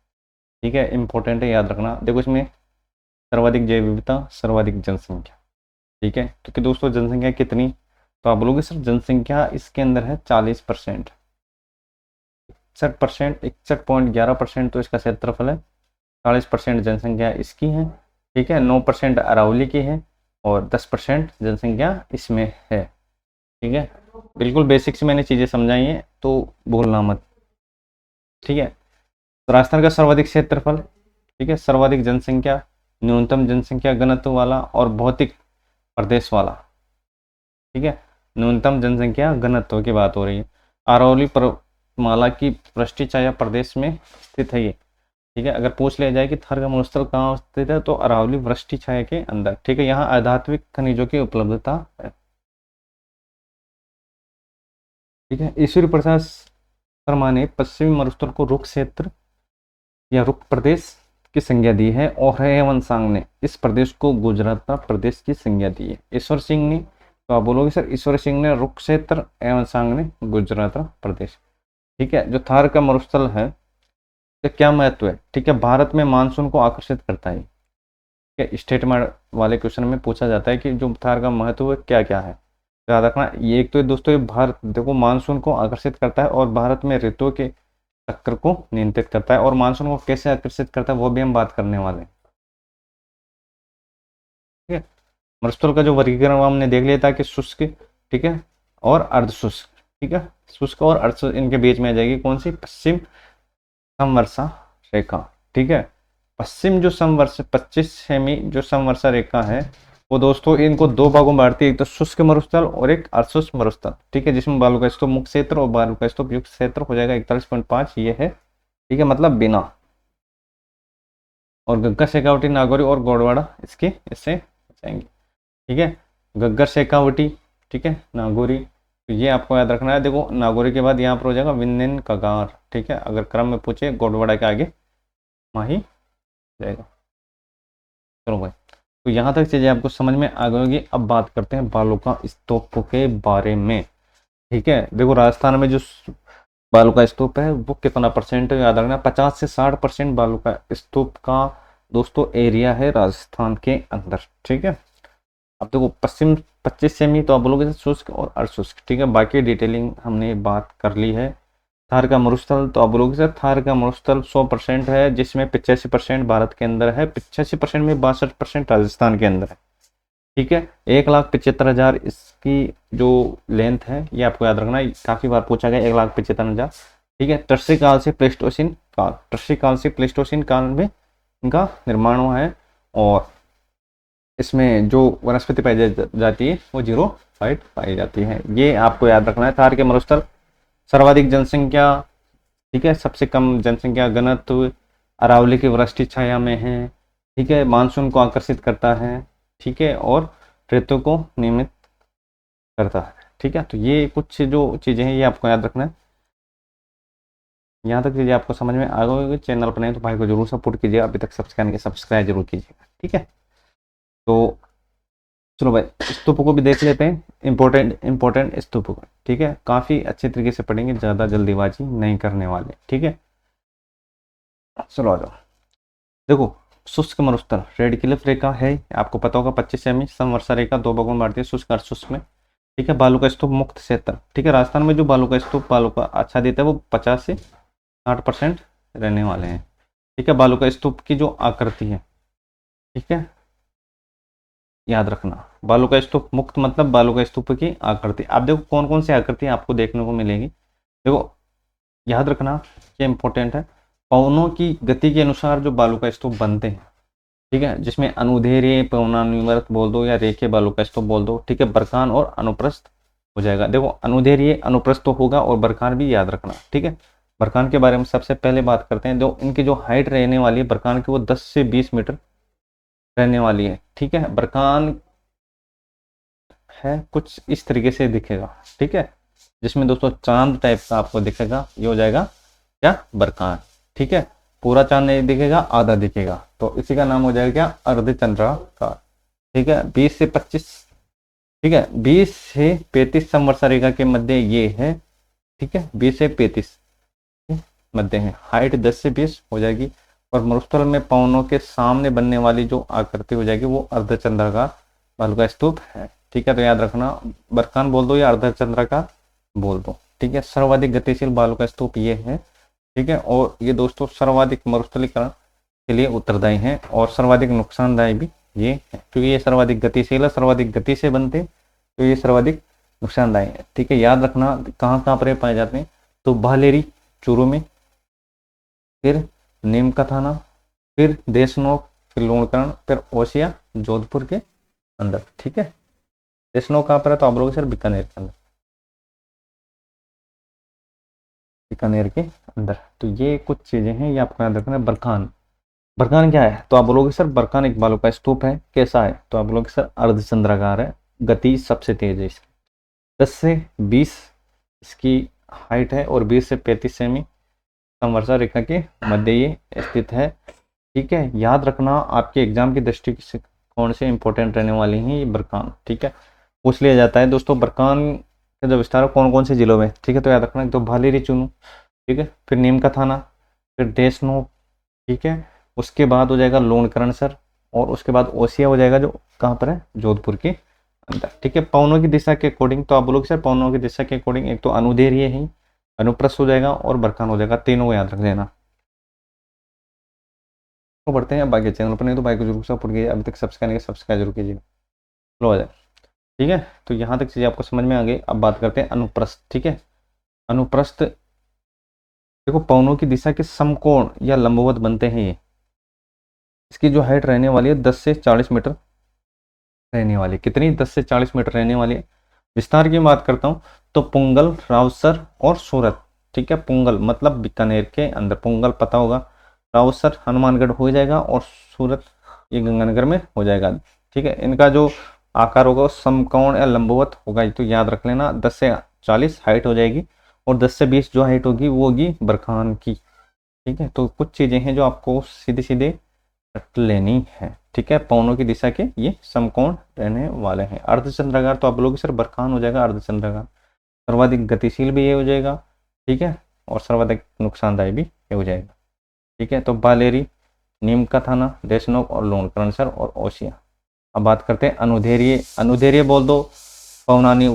[SPEAKER 1] ठीक है, इंपॉर्टेंट है, याद रखना। देखो, इसमें सर्वाधिक जैव विविधता, सर्वाधिक जनसंख्या, ठीक है। क्योंकि दोस्तों जनसंख्या कितनी, तो आप बोलोगे सर जनसंख्या इसके अंदर है 40%, 61%, 61.11% तो इसका क्षेत्रफल है, 40% जनसंख्या इसकी है, ठीक है। 9% अरावली की है, और 10% जनसंख्या इसमें है, ठीक है। बिल्कुल बेसिक से मैंने चीज़ें समझाई हैं, तो भूलना मत, ठीक है। तो राजस्थान का सर्वाधिक क्षेत्रफल, ठीक है, सर्वाधिक जनसंख्या, न्यूनतम जनसंख्या घनत्व वाला और भौतिक प्रदेश वाला, ठीक है। न्यूनतम जनसंख्या घनत्व की बात हो रही है। अरावली पर्वतमाला की पृष्ठीय छाया प्रदेश में स्थित है ये, ठीक है। अगर पूछ लिया जाए कि थार का मरुस्थल कहाँ स्थित है, तो अरावली वृष्टि छाया के अंदर, ठीक है। यहाँ अधात्विक खनिजों की उपलब्धता है, ठीक है। ईश्वरी प्रसाद शर्मा ने पश्चिमी मरुस्थल को रुक्ष क्षेत्र या रुक्ष प्रदेश की संज्ञा दी है, और हेमंत सांग ने इस प्रदेश को गुजरात प्रदेश की संज्ञा दी है। ईश्वर सिंह ने, तो आप बोलोगे सर ईश्वर सिंह ने रुक्ष क्षेत्र, हेमंत सांग ने गुजरात प्रदेश, ठीक है। जो थार का मरुस्थल है तो क्या महत्व है, ठीक है, भारत में मानसून को आकर्षित करता है, ठीक है। स्टेटमेंट वाले क्वेश्चन में पूछा जाता है कि जो थार का महत्व क्या क्या है, तो याद रखना। ये एक तो दोस्तों ये भारत देखो मानसून को आकर्षित करता है, और भारत में ऋतुओं के चक्र को नियंत्रित करता है, और मानसून को कैसे आकर्षित करता है वो भी हम बात करने वाले हैं, ठीक है। मरुस्थल का जो वर्गीकरण हमने देख लिया था कि शुष्क, ठीक है, और अर्धशुष्क, ठीक है। शुष्क और अर्धशुष्क इनके बीच में आ जाएगी कौन सी, पश्चिम समवर्षा रेखा, ठीक है। पश्चिम जो समवर्ष 25 सेमी जो समवर्षा रेखा है वो दोस्तों इनको दो भागों में बांटती है, एक तो शुष्क मरुस्थल और एक अर्धशुष्क मरुस्थल, ठीक है, जिसमें बालू का स्तूप मुख्य क्षेत्र और बालू का स्तूप युक्त क्षेत्र हो जाएगा 41.5 ये है, ठीक है, मतलब बिना। और गग्गर शेखावटी नागौरी और गौड़वाड़ा इसके इससे बचाएंगे, ठीक है। गग्गर शेखावटी, ठीक है, नागौरी, तो ये आपको याद रखना है। देखो नागौरी के बाद यहाँ पर हो जाएगा विंध्यन कगार, ठीक है, अगर क्रम में पूछे गौड़वाड़ा के आगे माही जाएगा। चलो भाई, तो यहाँ तक चीजें आपको समझ में आ गई होगी। अब बात करते हैं बालू का स्तूप के बारे में, ठीक है। देखो राजस्थान में जो बालू का स्तूप है वो कितना परसेंट है याद रखना, 50 से 60% बालू का स्तूप का दोस्तों एरिया है राजस्थान के अंदर, ठीक है। अब देखो पश्चिम 25 सेमी तो आप बोलोगे शुष्क और अर्धशुष्क, ठीक है, बाकी डिटेलिंग हमने बात कर ली है। थार का मरुस्थल तो आप बोलोगे सर थार का मरुस्थल 100% है, जिसमें 85% भारत के अंदर है, 85% में 62% राजस्थान के अंदर है, ठीक है। 1,75,000 इसकी जो लेंथ है ये आपको याद रखना है, काफी बार पूछा गया 1,75,000, ठीक है। टर्शी काल से प्लेस्टोसिन काल, टर्शी काल से प्लेस्टोसिन काल में इनका निर्माण हुआ है, और इसमें जो वनस्पति पाई जाती है वो 0 पाई जाती है, ये आपको याद रखना है। थार के मरुस्थल सर्वाधिक जनसंख्या, ठीक है, सबसे कम जनसंख्या घनत्व, अरावली की वृष्टि छाया में है, ठीक है, मानसून को आकर्षित करता है, ठीक है, और ऋतु को नियमित करता है, ठीक है। तो ये कुछ जो चीजें हैं ये आपको याद रखना है। यहाँ तक चीजें आपको समझ में आ गई। चैनल पर नहीं तो भाई को जरूर सपोर्ट कीजिए, अभी तक सब्सक्राइब जरूर कीजिएगा, ठीक है। तो चलो भाई स्तूप को भी देख लेते हैं, इंपॉर्टेंट स्तूप को, ठीक है, काफी अच्छे तरीके से पढ़ेंगे, ज्यादा जल्दीबाजी नहीं करने वाले, ठीक है। चलो आ जाओ, देखो शुष्क मरुस्थल रेड क्लिफ रेखा है, आपको पता होगा 25 सेमी समवर्षा रेखा दो भागों में बांटती है, शुष्क अर्धशुष्क में, ठीक है। बालू का स्तूप मुक्त क्षेत्र, ठीक है, राजस्थान में जो बालू का स्तूप बालू का आच्छादित है वो 50 से 60% रहने वाले हैं, ठीक है। बालू का स्तूप की जो आकृति है, ठीक है, याद रखना बालू का स्तूप मुक्त मतलब बालू का स्तूप की आकृति। आप देखो कौन कौन सी आकृति आपको देखने को मिलेगी, देखो याद रखना ये इंपॉर्टेंट है, पवनों की गति के अनुसार जो बालू का स्तूप बनते हैं, ठीक है, जिसमें अनुदैर्ध्य पवनानुवर्त बोल दो या रेखीय बालू का स्तूप बोल दो, ठीक है, बरखान और अनुप्रस्थ हो जाएगा। देखो अनुदैर्ध्य अनुप्रस्थ तो होगा और बरखान भी याद रखना, ठीक है। बरखान के बारे में सबसे पहले बात करते हैं, जो इनकी जो हाइट रहने वाली है बरखान की वो 10 से 20 मीटर रहने वाली है, ठीक है। बरखान है कुछ इस तरीके से दिखेगा, ठीक है, जिसमें दोस्तों चांद टाइप का आपको दिखेगा, ये हो जाएगा क्या बरखान, ठीक है। पूरा चांद नहीं दिखेगा, आधा दिखेगा, तो इसी का नाम हो जाएगा क्या अर्धचंद्राकार, ठीक है। 20 से 25, ठीक है, 20 से 35 समवर्षा रेखा के मध्य ये है, ठीक है, 20 से 35 मध्य है, हाइट 10 से 20 हो जाएगी, और मरुस्थल में पवनों के सामने बनने वाली जो आकृति हो जाएगी वो अर्धचंद्राकार बालू का स्तूप है, ठीक है। तो याद रखना बरखान बोल दो या अर्धचंद्राकार बोल दो, ठीक है। सर्वाधिक गतिशील बालू का स्तूप ये है, ठीक है, और ये दोस्तों सर्वाधिक मरुस्थलीकरण के लिए उत्तरदायी है, और सर्वाधिक नुकसानदायी भी ये है, क्योंकि ये सर्वाधिक गतिशील है, सर्वाधिक गति से बनते तो ये सर्वाधिक नुकसानदायी है, ठीक है। याद रखना कहाँ कहाँ पर पाए जाते हैं, तो भालेरी चूरू में, फिर नीम का थाना, फिर देशनोक, फिर लूणकरण, फिर ओसिया जोधपुर के अंदर, ठीक है। देशनोक कहाँ पर है तो आप लोग सर बीकानेर के अंदर, बीकानेर के अंदर। तो ये कुछ चीजें हैं ये आपको याद रखना है। बरखान, बरखान क्या है तो आप बोलोगे सर बरखान एक बालू का स्तूप है, कैसा है तो आप बोलोगे सर अर्धचंद्राकार है, गति सबसे तेज है इसकी, 10 से 20 इसकी हाइट है, और 20 से 35 सेमी समवर्षा रेखा के मध्य ये स्थित है, ठीक है। याद रखना आपके एग्जाम की दृष्टि से कौन से इंपॉर्टेंट रहने वाली हैं ये बरखान, ठीक है, पूछ लिया जाता है दोस्तों। बरखान का जो विस्तार है कौन कौन से जिलों में, ठीक है, तो याद रखना तो भालेरी चुनू, ठीक है, फिर नीम का थाना, फिर देशनो, ठीक है, उसके बाद हो जाएगा लूणकरण सर, और उसके बाद ओसिया हो जाएगा जो कहाँ पर है जोधपुर के अंदर, ठीक है। पवनों की दिशा के अकॉर्डिंग तो आप बोलोगे सर पवनों की दिशा के अकॉर्डिंग एक तो अनुदैर्ध्य है, अनुप्रस्थ हो जाएगा और बरखान हो जाएगा, तीनों को याद रख लेना। तो बढ़ते हैं बाकी चैनल पर, नहीं तो भाई को जरूर सपोर्ट कीजिए, अभी तक सब्सक्राइब जरूर कीजिए। लो आ जाए, ठीक है। तो यहाँ तक चीज़ें आपको समझ में आ गई। अब बात करते हैं अनुप्रस्थ, ठीक है। अनुप्रस्थ देखो पवनों की दिशा के समकोण या लंबवत बनते हैं ये, इसकी जो हाइट रहने वाली है 10 से 40 मीटर रहने वाली है। कितनी? 10 से 40 मीटर रहने वाली है। विस्तार की बात करता हूँ तो पुंगल, रावसर और सूरत, ठीक है। पुंगल मतलब बीकानेर के अंदर, पुंगल पता होगा, रावसर हनुमानगढ़ हो जाएगा और सूरत ये गंगानगर में हो जाएगा, ठीक है। इनका जो आकार होगा वो समकोण या लंबवत होगा, ये तो याद रख लेना। 10 से 40 हाइट हो जाएगी और 10 से 20 जो हाइट होगी वो होगी बरखान की, ठीक है। तो कुछ चीज़ें हैं जो आपको सीधे सीधे रट लेनी है, ठीक है। पवनों की दिशा के ये समकोण रहने वाले हैं। अर्धचंद्राकार तो आप बोलोगे सर बरखान हो जाएगा अर्धचंद्राकार। सर्वाधिक गतिशील भी ये हो जाएगा, ठीक है, और सर्वाधिक नुकसानदायी भी ये हो जाएगा, ठीक है। तो बालेरी, नीम का थाना, देशनोक और लोणकरणसर और ओसिया। अब बात करते हैं अनुधेरिये। अनुधेरिये बोल दो, पवनानी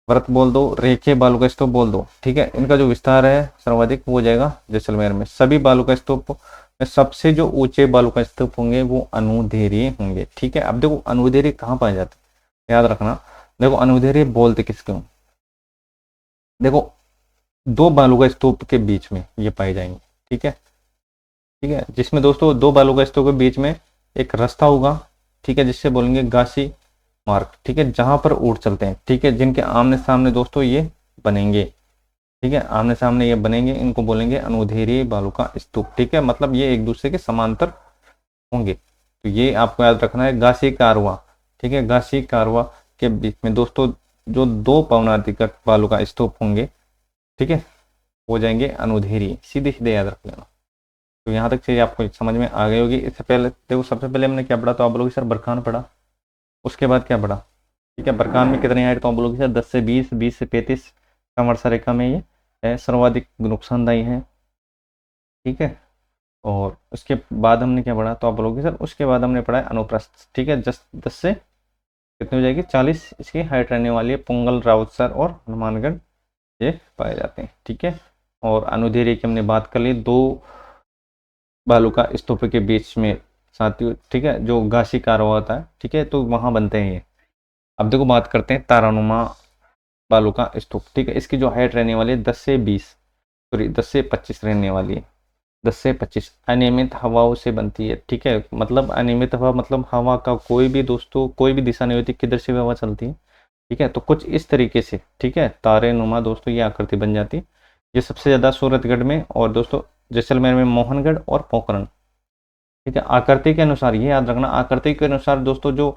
[SPEAKER 1] व्रत बोल दो, रेखे बालू का स्तूप बोल दो, ठीक है। इनका जो विस्तार है सर्वाधिक वो हो जाएगा जैसलमेर में। सभी बालू का स्तूप में सबसे जो ऊंचे बालू का स्तूप होंगे वो अनुधेरिये होंगे, ठीक है। अब देखो अनुधेरिये कहाँ पाए जाते हैं, याद रखना। देखो अनुधेरिये बोलते किसको? देखो दो बालू का स्तूप के बीच में ये पाए जाएंगे, ठीक है, ठीक है। जिसमें दोस्तों दो बालू का स्तूप के बीच में एक रास्ता होगा, ठीक है, जिससे बोलेंगे घासी मार्ग, ठीक है, जहां पर ऊंट चलते हैं, ठीक है, जिनके आमने सामने दोस्तों ये बनेंगे, ठीक है, आमने सामने ये बनेंगे, इनको बोलेंगे अनुधेरिये बालू का स्तूप, ठीक है। मतलब ये एक दूसरे के समांतर होंगे। तो ये आपको याद रखना है, घासी कारवा, ठीक है, घासी कारवा के बीच में दोस्तों जो दो पवनाधिकट बालू का स्तूप होंगे, ठीक है, हो जाएंगे अनुधेरिये। सीधे सीधे याद रख लेना। तो यहाँ तक चीज़ आपको समझ में आ गई होगी। इससे पहले देखो सबसे पहले हमने क्या पढ़ा, तो आप बोलोगे सर बरखान पढ़ा, उसके बाद क्या पढ़ा, ठीक है। बरकान में कितनी हाइट, तो आप बोलोगे सर 10 से 20, 20 से 35 का वर्षा रेखा में ये है, सर्वाधिक नुकसानदायी है, ठीक है। और उसके बाद हमने क्या पढ़ा, तो आप बोलोगे सर उसके बाद हमने पढ़ा है अनुप्रस्थ, ठीक है। 10 से कितनी हो जाएगी 40 इसकी हाइट रहने वाली है। पुंगल, राउतसर और हनुमानगढ़ ये पाए जाते हैं, ठीक है। और अनुधेरी की हमने बात कर ली, दो बालू का स्तूप के बीच में साथियों, ठीक है, जो घासी कारवा होता है, ठीक है, तो वहां बनते हैं ये। अब देखो बात करते हैं तारानुमा बालू का स्तूप, ठीक है। इसकी जो हाइट रहने वाली है 10 से 20, सॉरी 10 से 25 रहने वाली है। 10 से 25 अनियमित हवाओं से बनती है, ठीक है। मतलब अनियमित हवा मतलब हवा का कोई भी दोस्तों कोई भी दिशा नहीं होती, किधर से भी हवा चलती है, ठीक है। तो कुछ इस तरीके से, ठीक है, तारे नुमा दोस्तों ये आकृति बन जाती है। ये सबसे ज़्यादा सूरतगढ़ में और दोस्तों जैसलमेर में मोहनगढ़ और पोखरण, ठीक है। आकृति के अनुसार ये याद रखना, आकृति के अनुसार दोस्तों जो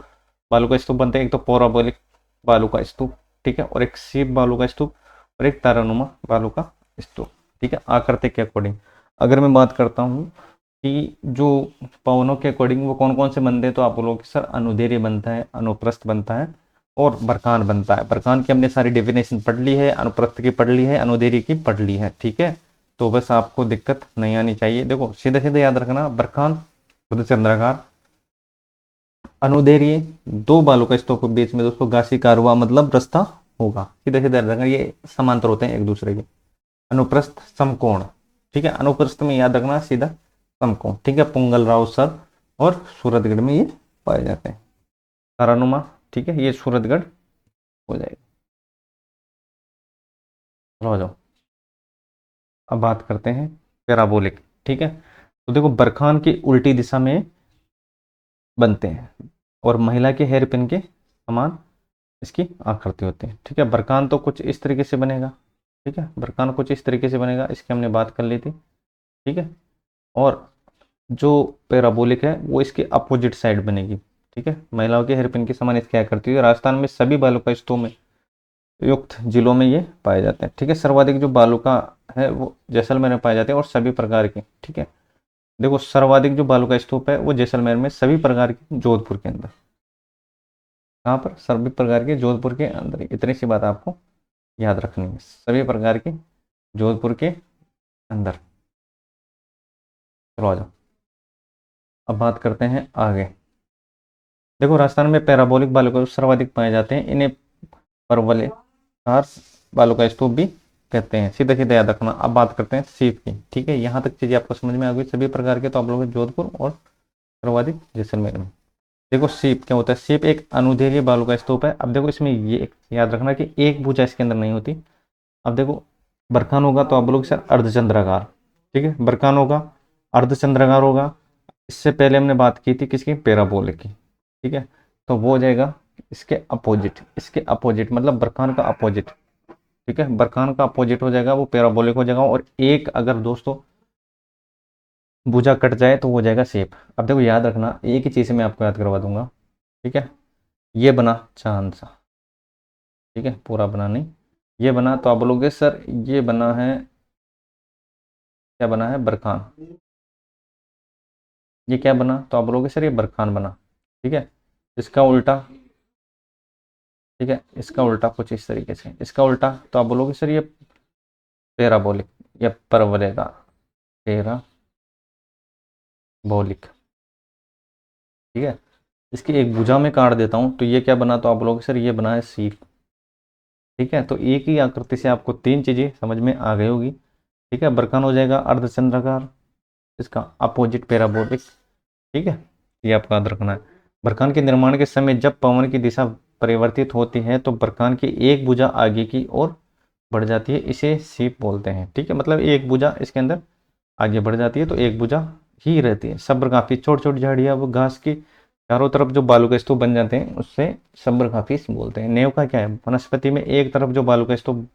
[SPEAKER 1] बालू का स्तूप बनते हैं, एक तो पैराबोलिक बालू का स्तूप, ठीक है, और एक सीप बालू का स्तूप और एक तारानुमा बालू का स्तूप, ठीक है, आकृति के अकॉर्डिंग। अगर मैं बात करता हूँ कि जो पवनों के अकॉर्डिंग वो कौन कौन से बनते हैं, तो आप बोलोगे सर अनुधेर्य बनता है, अनुप्रस्थ बनता है और बरकान बनता है। बरकान की हमने सारी डेफिनेशन पढ़ ली है, अनुप्रस्थ की पढ़ ली है, अनुधेर्य की पढ़ ली है, ठीक है। तो बस आपको दिक्कत नहीं आनी चाहिए। देखो सीधे सीधे याद रखना, बरकान खुद चंद्राकार, अनुधेर्य दो बालू का स्तूप के बीच में दोस्तों घासी कारवा मतलब रास्ता होगा, सीधे सीधे याद रखना, ये समांतर होते हैं एक दूसरे के। अनुप्रस्थ समकोण, ठीक है, अनुप्रस्थ में याद रखना सीधा समकोण, ठीक है। पुंगल, रावसर और सूरतगढ़ में ये पाए जाते हैं। तारानुमा, ठीक है, ये सूरतगढ़ हो जाएगा। चलो आ जाओ, अब बात करते हैं पैराबोलिक, ठीक है। तो देखो बरखान की उल्टी दिशा में बनते हैं और महिला के हेयर पिन के समान इसकी आकृति होती है, ठीक है। बरकान तो कुछ इस तरीके से बनेगा, ठीक है, बरकान कुछ इस तरीके से बनेगा, इसकी हमने बात कर ली थी, ठीक है। और जो पैराबोलिक है वो इसके अपोजिट साइड बनेगी, ठीक है। महिलाओं के हेयर पिन के समान इसकी आकृति है। राजस्थान में सभी बालू का स्तूप में युक्त जिलों में ये पाए जाते हैं, ठीक है। सर्वाधिक जो बालू का है वो जैसलमेर में पाए जाते हैं और सभी प्रकार के, ठीक है। देखो सर्वाधिक जो बालू का स्तूप है वो जैसलमेर में सभी प्रकार के, जोधपुर के अंदर, कहाँ पर, सभी प्रकार के जोधपुर के अंदर। इतनी सी बात आपको याद रखनी है, सभी प्रकार के जोधपुर के अंदर। चलो आ जाओ, अब बात करते हैं आगे। देखो राजस्थान में पैराबोलिक बालू का सर्वाधिक पाए जाते हैं, इन्हें परवलयाकार बालू का स्तूप भी कहते हैं, सीधे सीधे याद रखना। अब बात करते हैं सीप की, ठीक है। यहाँ तक चीजें आपको समझ में आ गई सभी प्रकार के, तो आप लोग जोधपुर और सर्वाधिक जैसलमेर में। देखो सीप क्या होता है, सीप एक अनुदैर्घ्य बालू का स्तूप है। अब देखो इसमें ये याद रखना कि एक भुजा इसके अंदर नहीं होती। अब देखो बरखान होगा तो आप बोलोगे सर अर्धचंद्राकार, ठीक है, बरखान होगा अर्धचंद्राकार होगा, इससे पहले हमने बात की थी किसकी, पैराबोलिक की, ठीक है। तो वो हो जाएगा इसके अपोजिट, इसके अपोजिट मतलब बरखान का अपोजिट, ठीक है, बरखान का अपोजिट हो जाएगा वो पैराबोलिक हो जाएगा। और एक अगर दोस्तों भुजा कट जाए तो वो हो जाएगा शेप। अब देखो याद रखना, एक ही चीज़ मैं आपको याद करवा दूंगा, ठीक है। ये बना चांद सा, ठीक है, पूरा बना नहीं, ये बना तो आप बोलोगे सर ये बना है, क्या बना है, बरखान। ये क्या बना, तो आप बोलोगे सर ये बरखान बना, ठीक है। इसका उल्टा, ठीक है, इसका उल्टा कुछ इस तरीके से, इसका उल्टा तो आप बोलोगे सर ये पैराबोलिक या परवलय का, पैराबोलिक, ठीक है। इसकी एक भुजा में काट देता हूँ तो ये क्या बना, तो आप बोलोगे सर ये बना है सीप, ठीक है। तो एक ही आकृति से आपको तीन चीजें समझ में आ गई होगी, ठीक है। बरखान हो जाएगा अर्धचंद्राकार, इसका अपोजिट पैराबोलिक, ठीक है। ये आपको याद रखना है। बरखान के निर्माण के समय जब पवन की दिशा परिवर्तित होती है तो बरखान की एक भुजा आगे की ओर बढ़ जाती है, इसे सीप बोलते हैं, ठीक है। मतलब एक भुजा इसके अंदर आगे बढ़ जाती है तो एक भुजा ही रहती है। सब्र काफी, छोटी छोटी झाड़ियां वो घास की चारों तरफ जो बालू के स्तूप बन जाते हैं उससे सब्र काफी बोलते हैं। नेव का क्या है, वनस्पति में एक तरफ जो बालू के स्तूप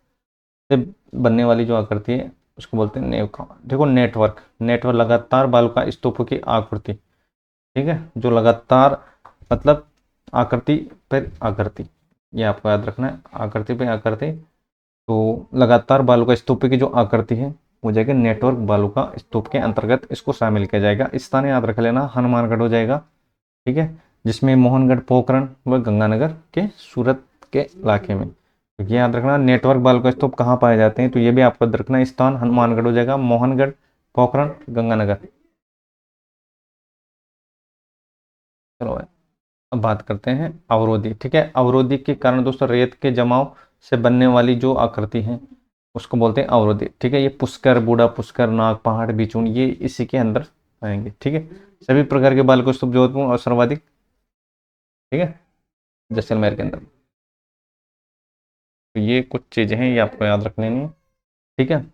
[SPEAKER 1] से बनने वाली जो आकृति है उसको बोलते हैं नेव का। देखो नेटवर्क, नेटवर्क लगातार बालू का स्तूपों की आकृति, ठीक है, जो लगातार मतलब आकृति पर आकृति, ये आपको याद रखना है, आकृति पे आकृति। तो लगातार बालू का स्तूप की जो आकृति है हो जाएगा नेटवर्क बालू का स्तूप के अंतर्गत इसको शामिल किया जाएगा। स्थान याद रख लेना, हनुमानगढ़ हो जाएगा, ठीक है, जिसमें मोहनगढ़, पोखरण व गंगानगर के सूरत के इलाके में। तो ये याद रखना नेटवर्क बालू का स्तूप कहाँ पाए जाते हैं, तो ये भी आपको याद रखना, स्थान हनुमानगढ़ हो जाएगा, मोहनगढ़, पोखरण, गंगानगर। चलो भाई, अब बात करते हैं अवरोधी, ठीक है। अवरोधी के कारण दोस्तों रेत के जमाव से बनने वाली जो आकृति है उसको बोलते हैं अवरोधी, ठीक है। ये पुष्कर, बूढ़ा पुष्कर, नाग, पहाड़, बिचून ये इसी के अंदर आएंगे, ठीक है। सभी प्रकार के बाल को स्तूप जोधपुर और सर्वाधिक, ठीक है, जैसलमेर के अंदर। तो ये कुछ चीजें हैं, ये आपको याद रख लेनी है, ठीक है।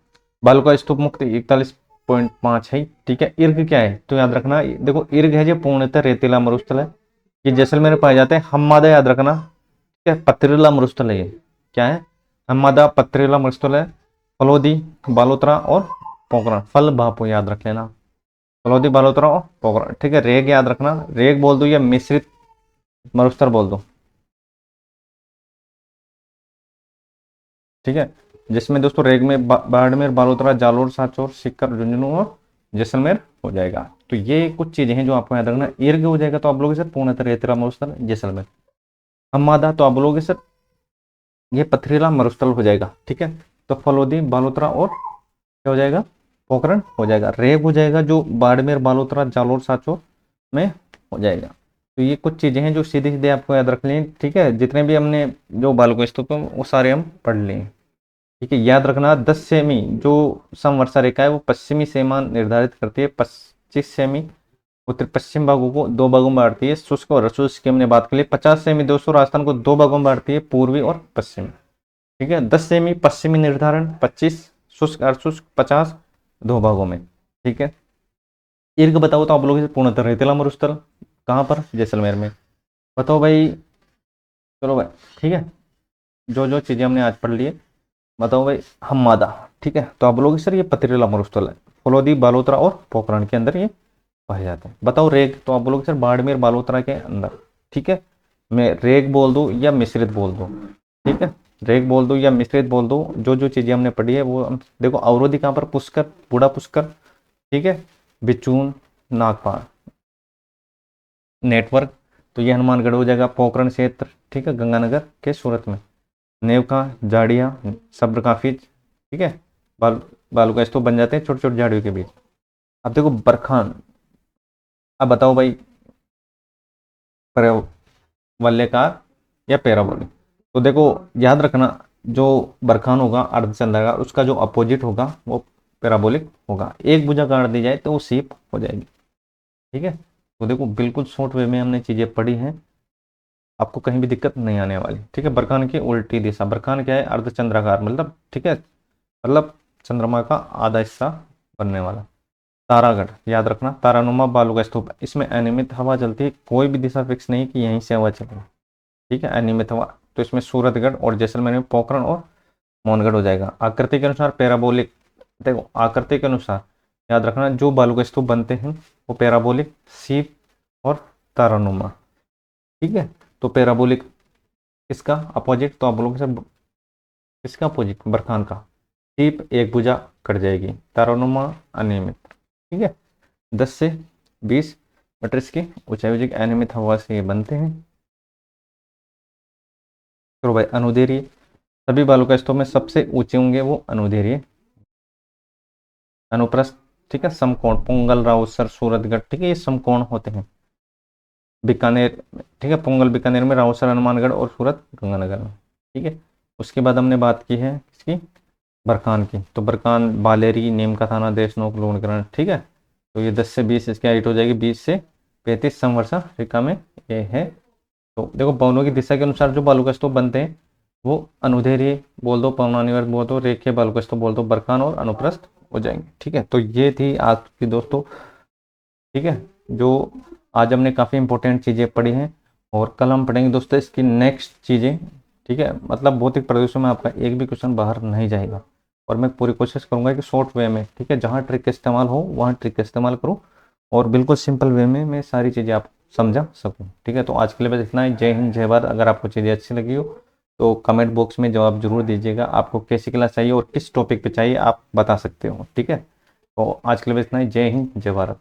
[SPEAKER 1] बालू का स्तूप मुक्त 41.5 है, ठीक है। ईर्ग क्या है, तो याद रखना, देखो ईर्ग है जो पूर्णतः रेतीला मरुस्थल है, ये जैसलमेर में पाए जाते हैं। हम्मादा याद रखना, ठीक है, पथरीला मरुस्थल है, ये क्या है, हम्मादा पथरीला मरुस्थल है। फलोदी, बालोतरा और पोखरण, फल भापो याद रख लेना, फलोदी, बालोतरा और पोखरण, ठीक है। रेग याद रखना, रेग बोल दो या मिश्रित मरुस्थल बोल दो, ठीक है। जिसमें दोस्तों रेग में बाड़मेर, बालोतरा, जालोर, सांचौर, सीकर, झुंझुनू और जैसलमेर हो जाएगा। तो ये कुछ चीजें हैं जो आपको याद रखना। ईर्ग हो जाएगा तो आप लोगे सर पूर्णतः रेतीला मरुस्थल जैसलमेर। हम्मादा तो आप बोलोगे सर ये पथरीला मरुस्थल हो जाएगा, ठीक है। तो फलोदी, बालोतरा और क्या हो जाएगा, पोखरण हो जाएगा। रेग हो जाएगा जो बाड़मेर, बालोतरा, जालोर, सांचौर में हो जाएगा। तो ये कुछ चीजें हैं जो सीधे सीधे आपको याद रख लें, ठीक है। जितने भी हमने जो बालू स्तूप है वो सारे हम पढ़ लें, ठीक है। याद रखना 10 सेमी जो समवर्षा रेखा है वो पश्चिमी सीमा निर्धारित करती है, 25 सेमी उत्तर पश्चिम भागों को दो भागों में बांटती है, शुष्क और अशुष्क की हमने बात कर ली। 50 सेमी दोस्तों राजस्थान को दो भागों में बांटती है, पूर्वी और पश्चिमी, ठीक है। 10 सेमी पश्चिमी निर्धारण, 25 शुष्क अशुष्क, 50 दो भागों में, ठीक है। ईर्ग बताओ तो आप लोग इसे पूर्णतः रेतीला मरुस्थल कहाँ पर, जैसलमेर में। बताओ भाई, चलो भाई, ठीक है, जो जो चीजें हमने आज पढ़ ली है बताओ भाई। हम्मादा, ठीक है, तो आप बोलोगे सर ये पथरीला मरुस्थल है, फलोदी, बालोतरा और पोखरण के अंदर ये पाए जाते हैं। बताओ रेग, तो आप बोलोगे सर बाड़मेर, बालोतरा के अंदर, ठीक है। मैं रेग बोल दूं या मिश्रित बोल दूं, ठीक है, रेग बोल दूं या मिश्रित बोल दूं, जो जो चीजें हमने पढ़ी है वो हम देखो। अवरोधी कहाँ पर, पुष्कर, बूढ़ा पुष्कर, ठीक है, बिचून, नागपाल, नेटवर्क तो ये हनुमानगढ़ हो जाएगा, पोखरण क्षेत्र, ठीक है, गंगानगर के सूरत में। नेवका, झाड़ियाँ, सब्र काफिज, ठीक है, बाल बालू का स्तूप बन जाते हैं छोटी छोटी झाड़ियों के बीच। अब देखो बरखान, अब बताओ भाई वल्यकार या पैराबोलिक। तो देखो याद रखना, जो बरखान होगा अर्धचंद्राकार, उसका जो अपोजिट होगा वो पैराबोलिक होगा। एक भुजा काट दी जाए तो वो सीप हो जाएगी, ठीक है। तो देखो बिल्कुल शॉर्ट वे में हमने चीजें पढ़ी हैं, आपको कहीं भी दिक्कत नहीं आने वाली, ठीक है। बरखान की उल्टी दिशा, बरखान क्या है, अर्धचंद्राकार मतलब, ठीक है, मतलब चंद्रमा का आधा हिस्सा बनने वाला। तारागढ़ याद रखना, तारानुमा बालू का स्तूप। इसमें अनियमित हवा चलती है, कोई भी दिशा फिक्स नहीं कि यहीं से हवा चले, ठीक है, अनियमित हवा। तो इसमें सूरतगढ़ और जैसलमेर में पोखरण और मौनगढ़ हो जाएगा। आकृति के अनुसार पैराबोलिक, देखो आकृति के अनुसार याद रखना, जो बालू के स्तूप बनते हैं वो पैराबोलिक, सीप और तारानुमा, ठीक है। तो पैराबोलिक किसका अपोजिट, तो आप बोलोगे सर किसका अपोजिट, बरखान का। सीप एक भुजा कट जाएगी, तारानुमा अनियमित, ठीक है। 10 से 20 मीटर इसकी ऊंचाई हो जाएगी, अनियमित हवा से ये बनते हैं। तो भाई अनुदैर्ध्य, सभी बालू का स्तूप में सबसे ऊंचे होंगे वो अनुदैर्ध्य। अनुप्रस्थ, ठीक है, समकोण, पोंगल, राउसर, सूरतगढ़, ठीक है, ये समकोण होते हैं। बीकानेर, ठीक है, पोंगल बीकानेर में, राउसर हनुमानगढ़ और सूरत गंगानगर में, ठीक है। उसके बाद हमने बात की है इसकी बरकान की, तो बरकान बालेरी, नीम का थाना, देशनोक, लूणकरण, ठीक है। तो ये 10 से 20 इसकी हाइट हो जाएगी, 20 से 35 समवर्षा रेखा में ये है। तो देखो पवनों की दिशा के अनुसार जो बालू का स्तूप बनते हैं वो अनुदैर्ध्य बोल दो, पवनानिवर्त बोल दो, रेखीय बालू का स्तूप बोल दो, बरकान और अनुप्रस्थ हो जाएंगे, ठीक है। तो ये थी आज की दोस्तों, ठीक है, जो आज हमने काफ़ी इंपॉर्टेंट चीज़ें पढ़ी हैं। और कल हम पढ़ेंगे दोस्तों इसकी नेक्स्ट चीज़ें, ठीक है। मतलब भौतिक प्रदूषण में आपका एक भी क्वेश्चन बाहर नहीं जाएगा, और मैं पूरी कोशिश करूंगा कि शॉर्ट वे में, ठीक है, जहाँ ट्रिक का इस्तेमाल हो वहाँ ट्रिक का इस्तेमाल करूँ, और बिल्कुल सिंपल वे में मैं सारी चीज़ें आप समझा सकूँ, ठीक है। तो आज के लिए बस इतना ही। जय हिंद, जय भारत। अगर आपको चीज़ें अच्छी लगी हो तो कमेंट बॉक्स में जवाब जरूर दीजिएगा, आपको कैसी क्लास चाहिए और किस टॉपिक पे चाहिए आप बता सकते हो, ठीक है। तो आज के लिए बस इतना ही। जय हिंद, जय भारत।